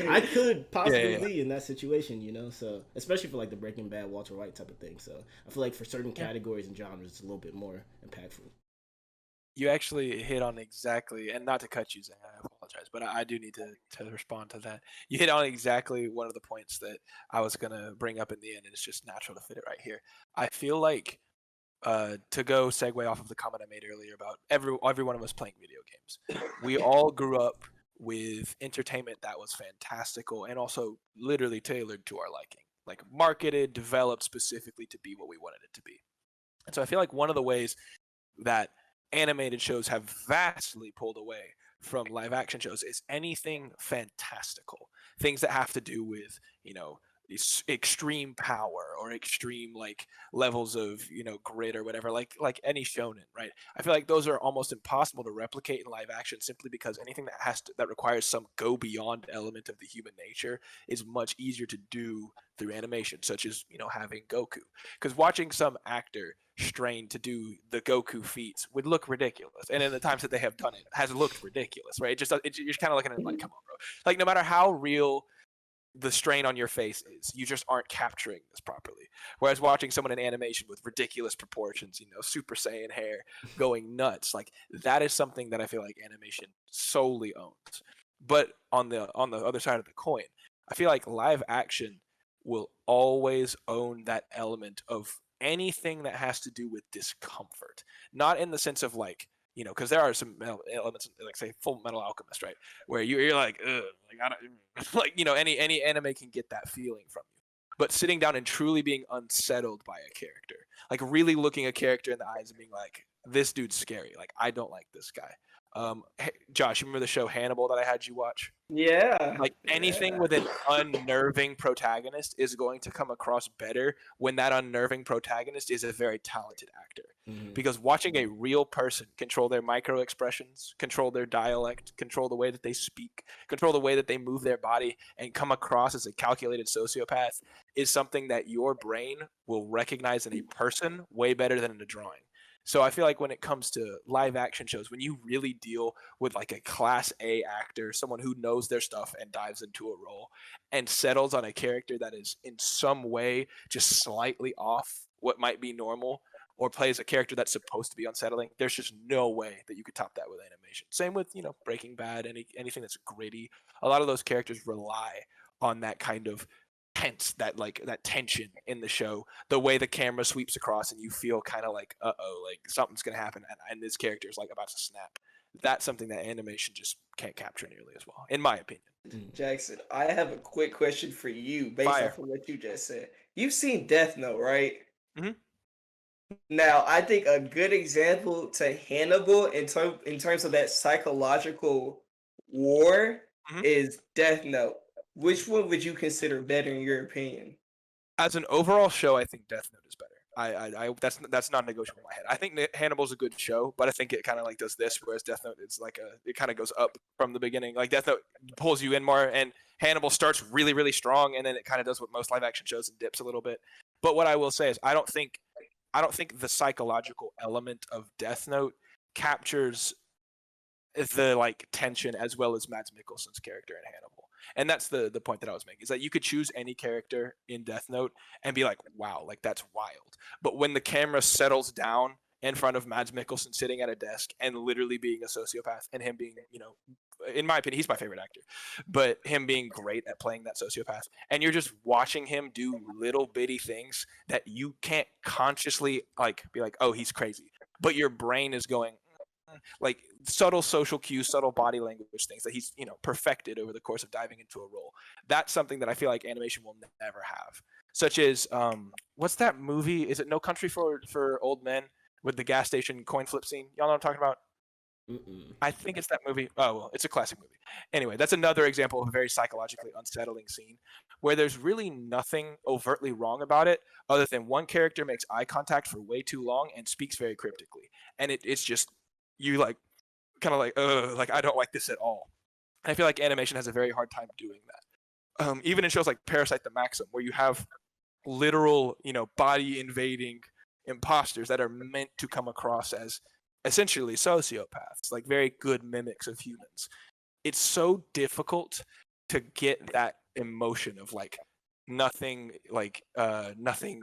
I could possibly be in that situation. So especially for like the Breaking Bad, Walter White type of thing. So I feel like for certain categories and genres, it's a little bit more impactful. You actually hit on exactly, and not to cut you, Zane, I apologize, but I do need to respond to that. You hit on exactly one of the points that I was going to bring up in the end, and it's just natural to fit it right here. I feel like, to go segue off of the comment I made earlier about every one of us playing video games, we all grew up with entertainment that was fantastical and also literally tailored to our liking, like marketed, developed specifically to be what we wanted it to be. And so I feel like one of the ways that animated shows have vastly pulled away from live action shows is anything fantastical, things that have to do with extreme power or extreme like levels of grit or whatever, like any shonen, right? I feel like those are almost impossible to replicate in live action simply because anything that requires some go beyond element of the human nature is much easier to do through animation, such as having Goku, because watching some actor strain to do the Goku feats would look ridiculous, and in the times that they have done it has looked ridiculous, right? You're kind of looking at it like, come on, bro. Like no matter how real the strain on your face is, you just aren't capturing this properly. Whereas watching someone in animation with ridiculous proportions, Super Saiyan hair going nuts, like that is something that I feel like animation solely owns. But on the other side of the coin, I feel like live action will always own that element of anything that has to do with discomfort. Not in the sense of like, because there are some elements like say Full Metal Alchemist, right, where you're like, ugh, like I don't like any anime can get that feeling from you. But sitting down and truly being unsettled by a character, like really looking a character in the eyes and being like, this dude's scary. Like I don't like this guy. Hey, Josh, you remember the show Hannibal that I had you watch? Yeah. Like anything with an unnerving protagonist is going to come across better when that unnerving protagonist is a very talented actor. Because watching a real person control their micro expressions, control their dialect, control the way that they speak, control the way that they move their body, and come across as a calculated sociopath is something that your brain will recognize in a person way better than in a drawing. So I feel like when it comes to live action shows, when you really deal with like a class A actor, someone who knows their stuff and dives into a role and settles on a character that is in some way just slightly off what might be normal, or plays a character that's supposed to be unsettling, there's just no way that you could top that with animation. Same with, Breaking Bad, anything that's gritty. A lot of those characters rely on that kind of tense, that tension in the show, the way the camera sweeps across and you feel kind of like, uh-oh, like something's going to happen and this character is like about to snap. That's something that animation just can't capture nearly as well, in my opinion. Jackson, I have a quick question for you based Fire. off of what you just said. You've seen Death Note, right? Mhm. Now, I think a good example to Hannibal in terms of that psychological war Mhm. is Death Note. Which one would you consider better in your opinion? As an overall show, I think Death Note is better. I that's not negotiable in my head. I think Hannibal's a good show, but I think it kind of like does this, whereas Death Note is like it kind of goes up from the beginning. Like Death Note pulls you in more, and Hannibal starts really really strong, and then it kind of does what most live action shows and dips a little bit. But what I will say is I don't think the psychological element of Death Note captures the like tension as well as Mads Mikkelsen's character in Hannibal. And that's the point that I was making, is that you could choose any character in Death Note and be like, wow, like that's wild. But when the camera settles down in front of Mads Mikkelsen sitting at a desk and literally being a sociopath, and him being, in my opinion, he's my favorite actor, but him being great at playing that sociopath, and you're just watching him do little bitty things that you can't consciously like be like, oh, he's crazy, but your brain is going, like subtle social cues, subtle body language things that he's perfected over the course of diving into a role. That's something that I feel like animation will never have. Such as what's that movie? Is it No Country for Old Men with the gas station coin flip scene? Y'all know what I'm talking about? I think it's that movie. Oh well, it's a classic movie. Anyway, that's another example of a very psychologically unsettling scene where there's really nothing overtly wrong about it, other than one character makes eye contact for way too long and speaks very cryptically, and it's just you like kind of like I don't like this at all. And I feel like animation has a very hard time doing that. Even in shows like Parasite the Maxim, where you have literal, body invading imposters that are meant to come across as essentially sociopaths, like very good mimics of humans. It's so difficult to get that emotion of like nothing, nothing,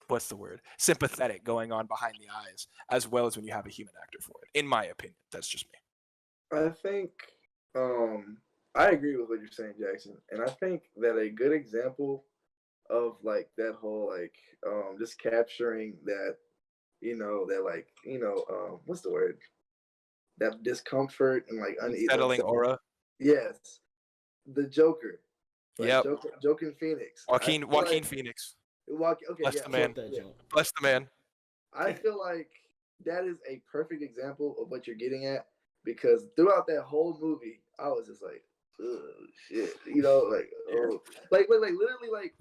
what's the word, sympathetic going on behind the eyes, as well as when you have a human actor for it. In my opinion, that's just me. I think I agree with what you're saying, Jackson, and I think that a good example of like that whole like just capturing that what's the word, that discomfort and like unease, Settling aura. Yes, the Joker. Like Yep. Joaquin Phoenix. Joaquin Phoenix. Okay, Bless yeah. the man. Yeah. Bless the man. I feel like that is a perfect example of what you're getting at, because throughout that whole movie, I was just like, oh shit, like literally, like,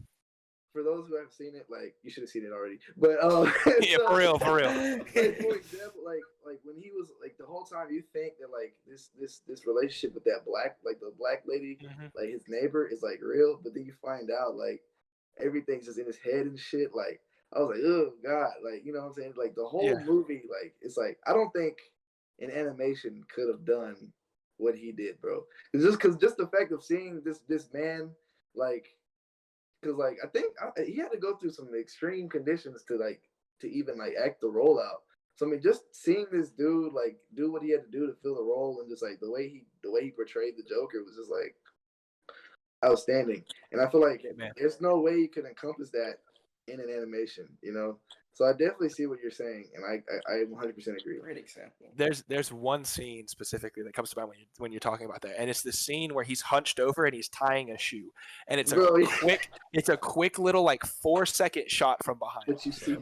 for those who haven't seen it, like, you should have seen it already. But Yeah, for real. like, for example, like when he was like, the whole time you think that like this relationship with that the black lady, like his neighbor, is like real, but then you find out like everything's just in his head and shit. Like, I was like, oh god, like, you know what I'm saying? Like the whole movie, like, it's like I don't think an animation could have done what he did, bro. It's just the fact of seeing this man, like, because like I think he had to go through some extreme conditions to even like act the role out. So I mean, just seeing this dude like do what he had to do to fill the role, and just like the way he portrayed the Joker was just like outstanding. And I feel like there's no way you could encompass that in an animation. So I definitely see what you're saying, and I 100% agree. Great example. There's one scene specifically that comes to mind when you're talking about that, and it's the scene where he's hunched over and he's tying a shoe, and it's Bro, a quick little like 4-second shot from behind. but you see,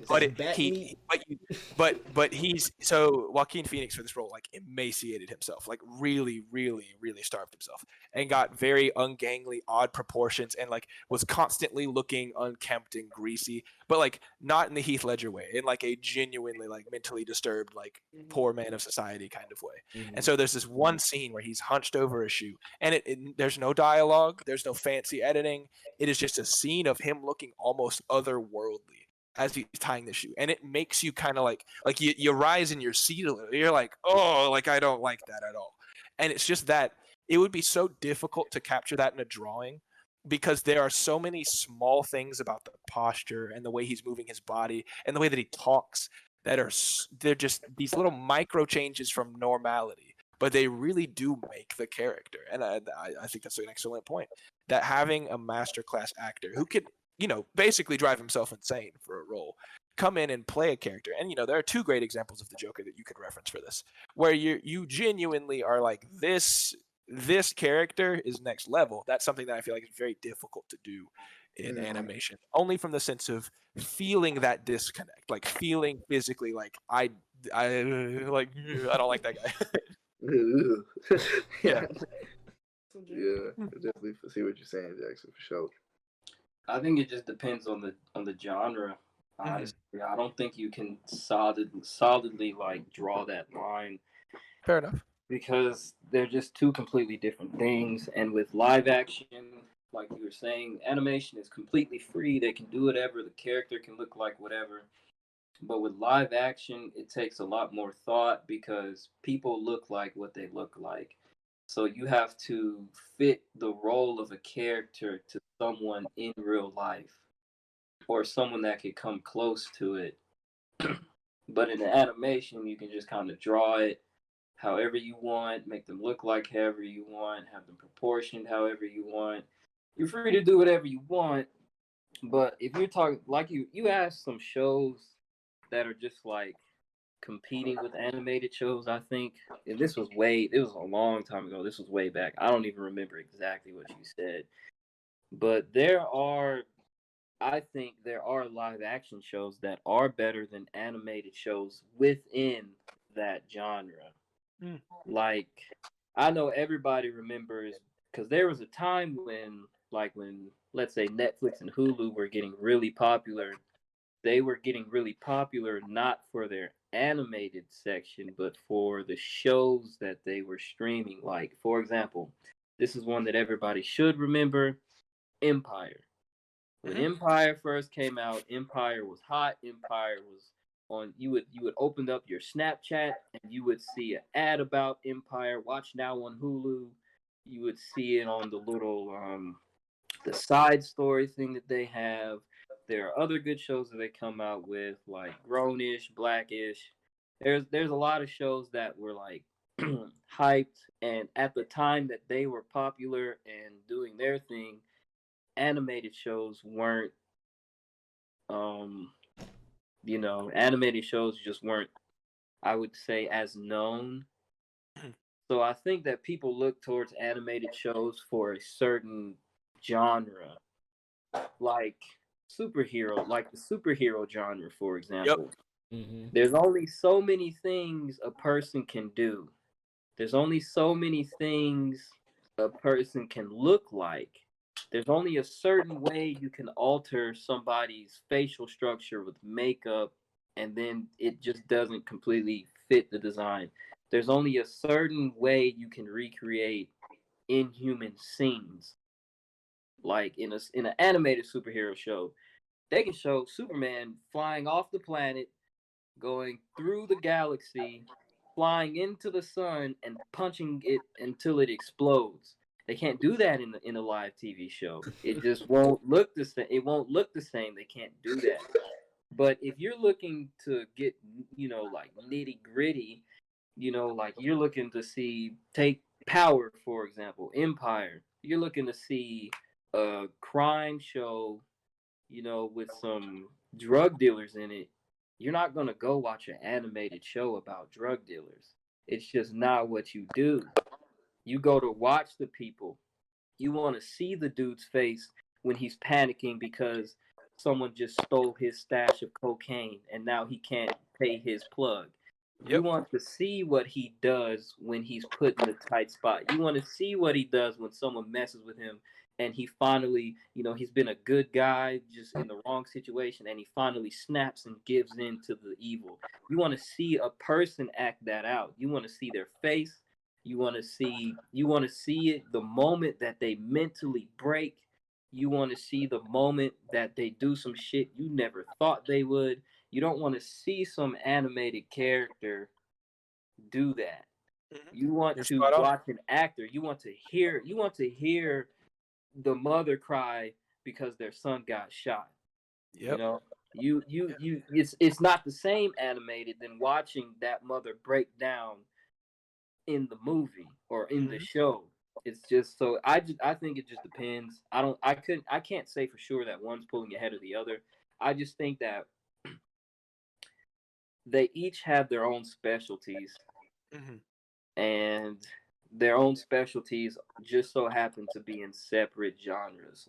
But he's so Joaquin Phoenix for this role like emaciated himself, like really, really, really starved himself, and got very ungainly, odd proportions, and like was constantly looking unkempt and greasy, but like not in the Heath Ledger way, in like a genuinely like mentally disturbed, like poor man of society kind of way. Mhm. And so there's this one scene where he's hunched over a shoe, and there's no dialogue, there's no fancy editing. It is just a scene of him looking almost otherworldly as he's tying the shoe, and it makes you kind of like you rise in your seat a little. You're like, oh, like I don't like that at all. And it's just that it would be so difficult to capture that in a drawing, because there are so many small things about the posture and the way he's moving his body and the way that he talks that they're just these little micro changes from normality, but they really do make the character. And I think that's an excellent point, that having a masterclass actor who could, basically drive himself insane for a role, come in and play a character. And there are two great examples of the Joker that you could reference for this, where you genuinely are like, this character is next level. That's something that I feel like is very difficult to do in animation, only from the sense of feeling that disconnect, like feeling physically like I don't like that guy. yeah, I definitely see what you're saying, Jackson, for sure. I think it just depends on the genre. Honestly, I don't think you can solidly like draw that line. Fair enough. Because they're just two completely different things. And with live action, like you were saying, animation is completely free. They can do whatever. The character can look like whatever. But with live action, it takes a lot more thought, because people look like what they look like. So you have to fit the role of a character to someone in real life, or someone that could come close to it. But in the animation, you can just kind of draw it however you want, make them look like however you want, have them proportioned however you want. You're free to do whatever you want. But if you're talking, like you asked some shows that are just like competing with animated shows, I think, and it was a long time ago. This was way back. I don't even remember exactly what you said. But I think there are live action shows that are better than animated shows within that genre. Like, I know everybody remembers, because there was a time when let's say Netflix and Hulu were getting really popular. They were getting really popular not for their animated section, but for the shows that they were streaming. Like, for example, this is one that everybody should remember: Empire. When Empire first came out, Empire was hot. Empire was on. You would open up your Snapchat and you would see an ad about Empire. Watch now on Hulu. You would see it on the little the side story thing that they have. There are other good shows that they come out with, like Grownish, Blackish. There's a lot of shows that were like hyped, and at the time that they were popular and doing their thing, animated shows weren't animated shows just weren't, I would say, as known. So I think that people look towards animated shows for a certain genre, like the superhero genre, for example. There's only so many things a person can do. There's only so many things a person can look like. There's only a certain way you can alter somebody's facial structure with makeup, and then it just doesn't completely fit the design. There's only a certain way you can recreate inhuman scenes. Like in an animated superhero show, they can show Superman flying off the planet, going through the galaxy, flying into the sun, and punching it until it explodes. They can't do that in a live TV show. It just won't look the same. It won't look the same. They can't do that. But if you're looking to get, like nitty gritty, like you're looking to take Power, for example, Empire. You're looking to see a crime show, with some drug dealers in it. you're not gonna go watch an animated show about drug dealers. It's just not what you do. You go to watch the people. You want to see the dude's face when he's panicking because someone just stole his stash of cocaine and now he can't pay his plug. You Yep. want to see what he does when he's put in a tight spot. You want to see what he does when someone messes with him and he finally, he's been a good guy just in the wrong situation and he finally snaps and gives in to the evil. You want to see a person act that out. You want to see their face. You want to see it the moment that they mentally break. You want to see the moment that they do some shit you never thought they would. You don't want to see some animated character do that. You want You're to spot on. watch an actor. You want to hear the mother cry because their son got shot. Yep. It's not the same animated than watching that mother break down in the movie or in the show. It's just so I think it just depends. I can't say for sure that one's pulling ahead of the other. I just think that they each have their own specialties, and their own specialties just so happen to be in separate genres.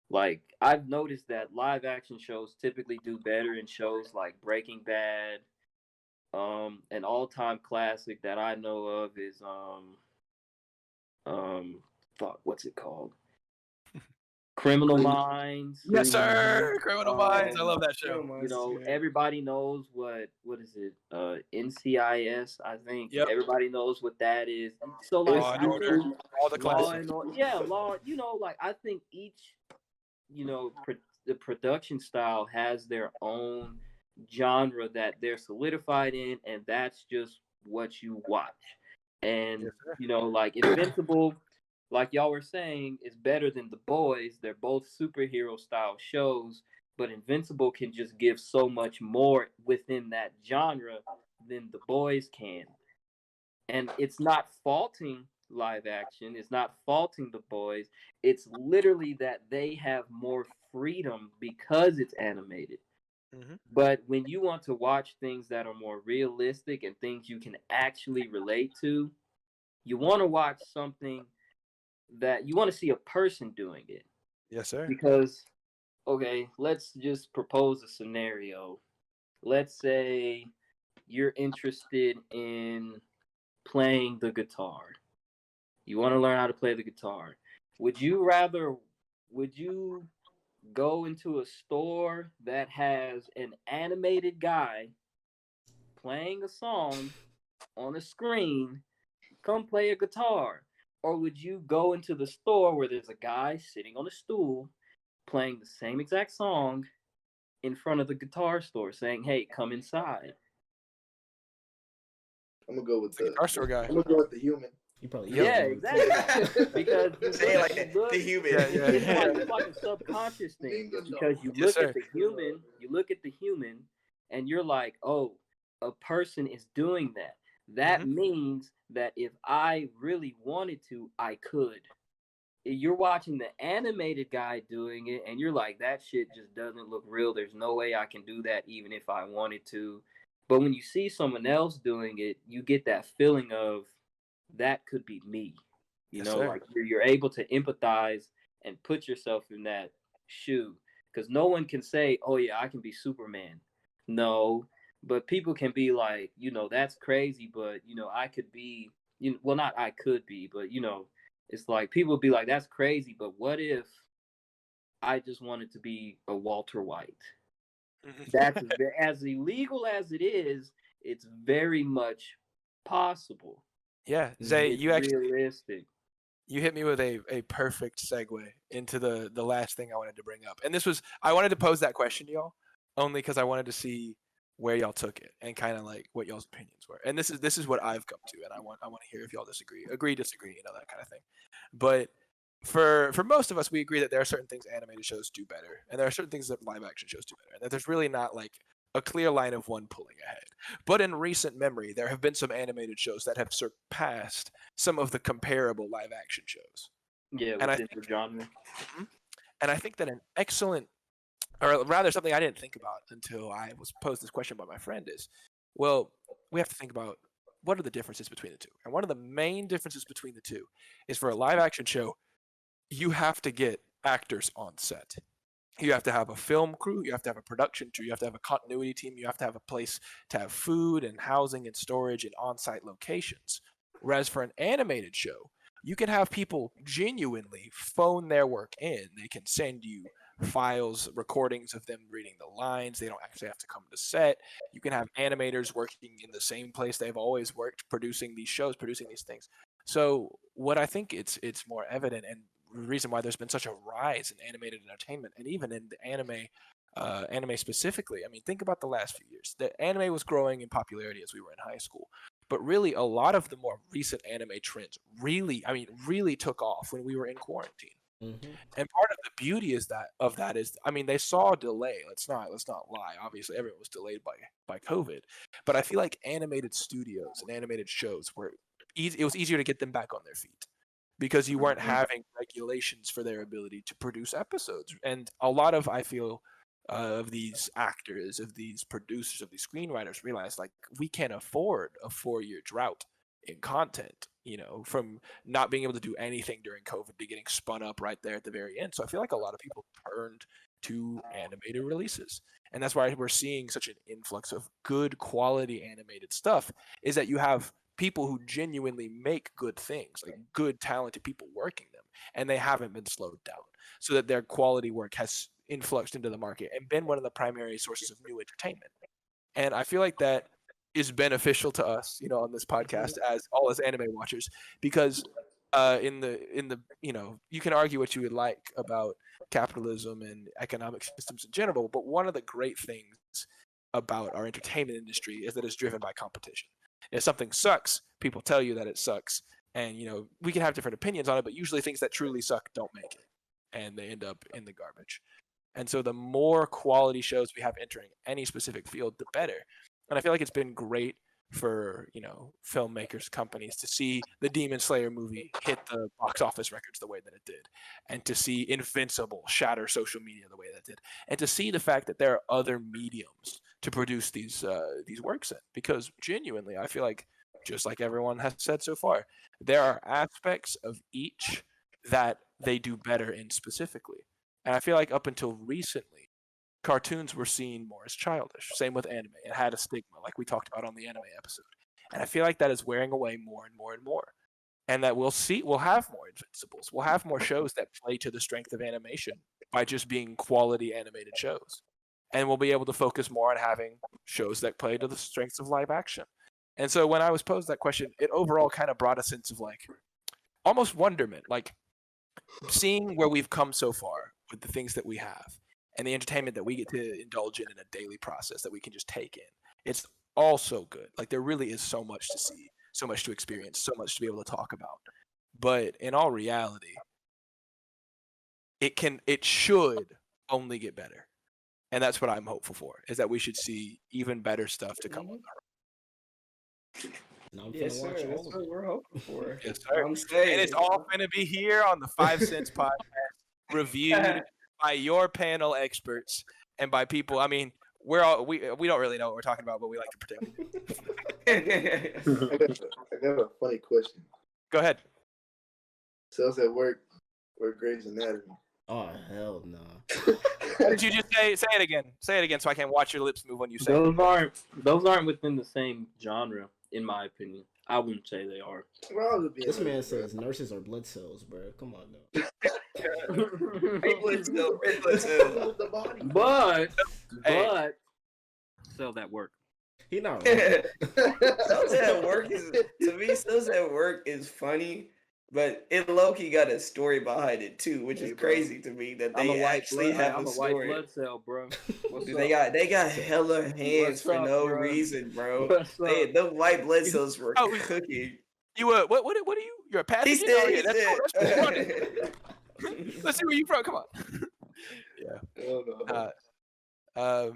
Like I've noticed that live action shows typically do better in shows like Breaking Bad. An all-time classic that I know of is what's it called? Criminal Minds. Yes, sir. Criminal Minds. I love that show. Everybody knows what is it? NCIS, I think. Yep. Everybody knows what that is. So like Law and Order, all the classics. Law. Like I think each, the production style has their own genre that they're solidified in, and that's just what you watch. And like Invincible, like y'all were saying, is better than The Boys. They're both superhero style shows, but Invincible can just give so much more within that genre than The Boys can. And it's not faulting live action, it's not faulting The Boys. It's literally that they have more freedom because it's animated. But when you want to watch things that are more realistic and things you can actually relate to, you want to watch something that you want to see a person doing it. Yes, sir. Because, okay, let's just propose a scenario. Let's say you're interested in playing the guitar. You want to learn how to play the guitar. Would you go into a store that has an animated guy playing a song on a screen, come play a guitar? Or would you go into the store where there's a guy sitting on a stool playing the same exact song in front of the guitar store saying, hey, come inside? I'm gonna go with the guitar store guy. I'm gonna go with the human. You probably Exactly. Because say it like that. The human. It's like a subconscious thing. Because you look at the human, and you're like, oh, a person is doing that. That means that if I really wanted to, I could. You're watching the animated guy doing it, and you're like, that shit just doesn't look real. There's no way I can do that even if I wanted to. But when you see someone else doing it, you get that feeling of, that could be me. Like you're able to empathize and put yourself in that shoe. Because no one can say, oh yeah, I can be Superman. No, but people can be like, that's crazy, but I could be, well, not I could be, but it's like people be like, that's crazy, but what if I just wanted to be a Walter White? That's as illegal as it is, it's very much possible. Yeah, Zay, It's you actually realistic. you hit me with a perfect segue into the last thing I wanted to bring up. And I wanted to pose that question to y'all only because I wanted to see where y'all took it and kind of like what y'all's opinions were. And this is what I've come to, and I want to hear if y'all disagree, disagree, that kind of thing. But for most of us, we agree that there are certain things animated shows do better, and there are certain things that live action shows do better, and that there's really not like a clear line of one pulling ahead. But in recent memory, there have been some animated shows that have surpassed some of the comparable live action shows. Yeah, and within the genre. And I think that an excellent or rather something I didn't think about until I was posed this question by my friend is, well, we have to think about what are the differences between the two. And one of the main differences between the two is for a live action show, you have to get actors on set. You have to have a film crew, you have to have a production crew, you have to have a continuity team, you have to have a place to have food and housing and storage and on-site locations. Whereas for an animated show, you can have people genuinely phone their work in. They can send you files, recordings of them reading the lines. They don't actually have to come to set. You can have animators working in the same place they've always worked, producing these shows, producing these things. So what I think it's more evident, and the reason why there's been such a rise in animated entertainment, and even in the anime specifically. I mean, think about the last few years. The anime was growing in popularity as we were in high school, but really a lot of the more recent anime trends really took off when we were in quarantine. Mm-hmm. And part of the beauty is I mean, they saw a delay. Let's not lie. Obviously, everyone was delayed by COVID, but I feel like animated studios and animated shows were it was easier to get them back on their feet because you weren't having regulations for their ability to produce episodes. And a lot of I feel of these actors, of these producers, of these screenwriters realize like we can't afford a 4-year drought in content, from not being able to do anything during COVID to getting spun up right there at the very end. So I feel like a lot of people turned to animated releases. And that's why we're seeing such an influx of good quality animated stuff, is that you have people who genuinely make good things, like good talented people working them, and they haven't been slowed down, so that their quality work has influxed into the market and been one of the primary sources of new entertainment. And I feel like that is beneficial to us, on this podcast as anime watchers, because in the you can argue what you would like about capitalism and economic systems in general, but one of the great things about our entertainment industry is that it's driven by competition. If something sucks, people tell you that it sucks, and we can have different opinions on it, but usually things that truly suck don't make it, and they end up in the garbage. And so the more quality shows we have entering any specific field, the better. And I feel like it's been great for filmmakers, companies, to see the Demon Slayer movie hit the box office records the way that it did, and to see Invincible shatter social media the way that it did, and to see the fact that there are other mediums to produce these works in. Because genuinely, I feel like, just like everyone has said so far, there are aspects of each that they do better in specifically. And I feel like up until recently, cartoons were seen more as childish. Same with anime. It had a stigma, like we talked about on the anime episode. And I feel like that is wearing away more and more and more. And that we'll have more Invincibles. We'll have more shows that play to the strength of animation by just being quality animated shows. And we'll be able to focus more on having shows that play to the strengths of live action. And so when I was posed that question, it overall kind of brought a sense of like almost wonderment, like seeing where we've come so far with the things that we have and the entertainment that we get to indulge in a daily process that we can just take in. It's all so good. Like there really is so much to see, so much to experience, so much to be able to talk about. But in all reality, it should only get better. And that's what I'm hopeful for, is that we should see even better stuff to come on the road. And I'm Yes, finna sir. watch That's all of what it. we're hoping for. Yes, sir. I'm saying, And it's all going to be here on the 5 Cents podcast, reviewed by your panel experts and by people. I mean, we don't really know what we're talking about, but we like to pretend. I got a funny question. Go ahead. Cells at work or Grey's Anatomy? Oh hell no. Did you just say it again? Say it again so I can watch your lips move when you say it. Those aren't within the same genre, in my opinion. I wouldn't say they are. This man says nurses are blood cells, bro. Come on now. Red blood cell. But Hey. sell that work. He not wrong. Cells at work is funny, but it low-key got a story behind it too, which is crazy to me that they actually have I'm a a white story. blood cell, bro. Dude, they got hella hands for no reason, bro. The white blood cells were cooking. You what are you? You're a pathogen? He said, That's funny. Let's see where you from. Come on. Yeah.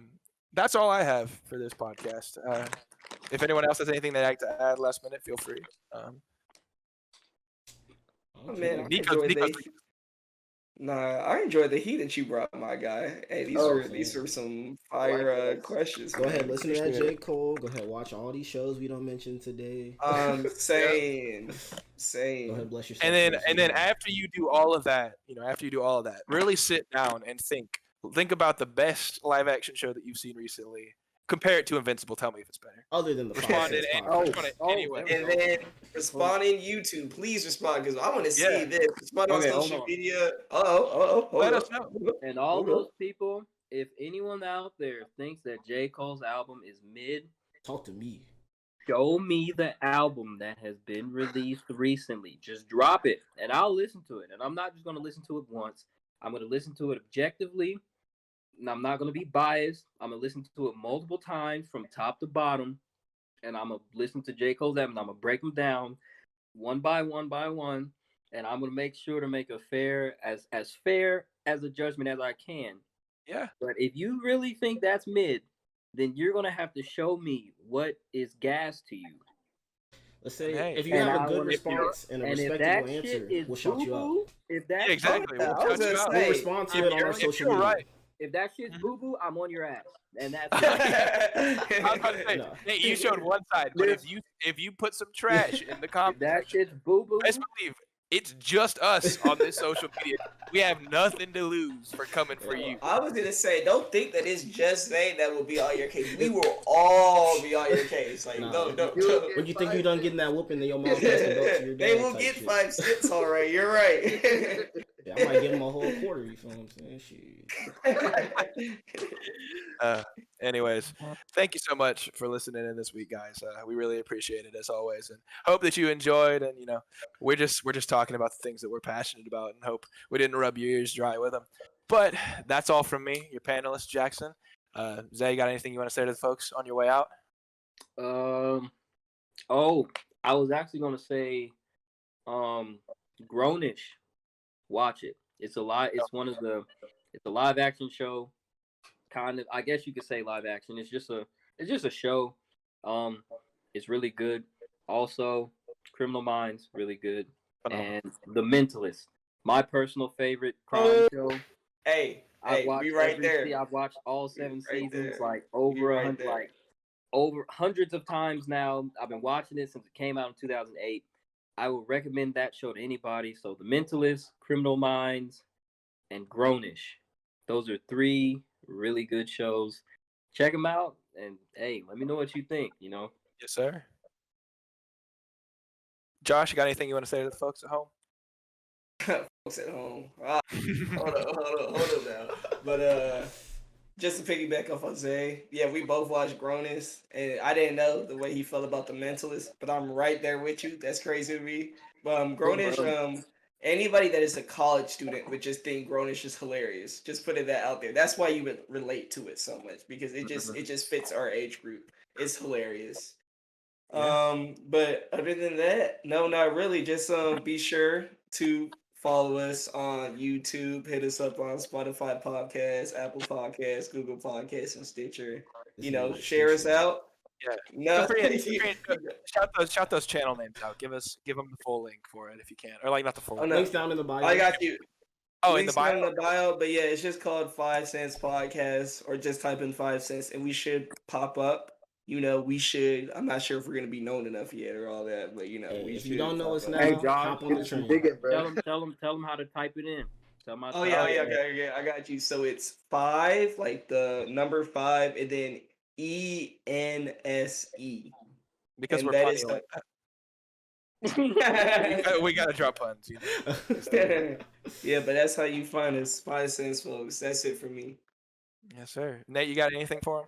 That's all I have for this podcast. If anyone else has anything they'd like to add last minute, feel free. Man, Nico's Nah, I enjoyed the heat that you brought, my guy. Hey, these are some fire questions. Go ahead, man. listen to that Appreciate J. Cole. Go ahead, watch all these shows we don't mention today. it. Same. Go ahead, bless yourself. And then after you do all of that, really sit down and think about the best live action show that you've seen recently. Compare it to Invincible. Tell me if it's better. Other than the Respond in anyway. And then respond in YouTube. Please respond because I want to see Yeah. this. Respond on Okay, hold social on. media. Hold Let up. us know. And all Hold those up. people, if anyone out there thinks that J. Cole's album is mid, Talk to me. show me the album that has been released recently. Just drop it, and I'll listen to it. And I'm not just going to listen to it once. I'm going to listen to it objectively. And I'm not going to be biased. I'm going to listen to it multiple times from top to bottom. And I'm going to listen to J. Cole's album. I'm going to break them down one by one by one. And I'm going to make sure to make a fair as a judgment as I can. Yeah. But if you really think that's mid, then you're going to have to show me what is gas to you. Let's say Hey. if you And have I a good wanna- response and a And if respectable that answer, shit is we'll shout you out. boo-boo, if that Yeah, exactly. Yeah, We'll I was shout you gonna out. say, We'll respond to If it on our you're social media. right. if that shit's boo-boo, I'm on your ass. And that's I was about to say, No. Nate, you showed one side, but if you put some trash in the if comments, that shit's boo-boo, best believe it's just us on this social media. We have nothing to lose for coming for you. I was gonna say, don't think that it's just Zay that will be on your case. We will all be on your case. Like, Nah, no. When you think you done getting that whooping, then your mom pass the belt to your dad. They will type get shit. 5 cents, all right. You're right. Yeah, I might give him a whole quarter. You feel what I'm saying? Shit. Anyways, thank you so much for listening in this week, guys. We really appreciate it as always, and hope that you enjoyed. And we're just talking about the things that we're passionate about, and hope we didn't rub your ears dry with them. But that's all from me, your panelist Jackson. Zay, got anything you want to say to the folks on your way out? I was actually gonna say, Grownish. Watch it. It's a live action show. Kind of, I guess you could say live action. It's just a show. It's really good. Also, Criminal Minds, really good. And The Mentalist, my personal favorite crime show. Hey, I've watched we right there. I've watched all 7 right seasons, there. like We over right 100, there. like over hundreds of times now. I've been watching it since it came out in 2008. I would recommend that show to anybody. So The Mentalist, Criminal Minds, and Grownish. Those are 3 really good shows. Check them out, and hey, let me know what you think. Yes, sir. Josh, you got anything you want to say to the folks at home? Folks at home. Hold up now. But just to piggyback off of Zay, yeah, we both watched Grownish, and I didn't know the way he felt about The Mentalist, but I'm right there with you. That's crazy to me. But Grownish, anybody that is a college student would just think Grownish is hilarious. Just putting that out there. That's why you would relate to it so much, because it just fits our age group. It's hilarious. Yeah. But other than that, no, not really. Just be sure to follow us on YouTube. Hit us up on Spotify Podcasts, Apple Podcasts, Google Podcasts, and Stitcher. Share us out. Yeah. No, Shout those channel names out. Give them the full link for it if you can, or like not the full. no. Links down in the bio. I got you. Oh, in the Links down bio. in the bio, but yeah, it's just called 5 Cents Podcast, or just type in 5 Cents, and we should pop up. We should. I'm not sure if we're gonna be known enough yet or all that, but Hey, we if should. you don't know pop us up. now, Hey, Josh, hop on the train. dig it, bro. Tell them how to type it in. Tell 'em how to Oh type yeah, it in. okay, I got you. So it's 5, like the number 5, and then ENSE. Because And we're that funny is like that. We gotta drop puns. Yeah, but that's how you find us. 5 Cents, folks. That's it for me. Yes, sir. Nate, you got anything for him?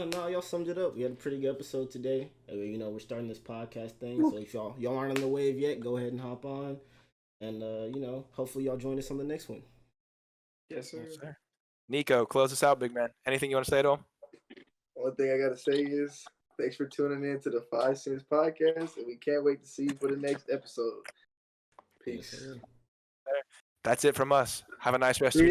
No, y'all summed it up. We had a pretty good episode today. We're starting this podcast thing, so if y'all aren't on the wave yet, go ahead and hop on, and hopefully y'all join us on the next one. Yes, sir. Yes, sir. Nico, close us out, big man. Anything you want to say to him? One thing I gotta say is thanks for tuning in to the 5 Cents Podcast, and we can't wait to see you for the next episode. Peace. Yes, sir. That's it from us. Have a nice rest of your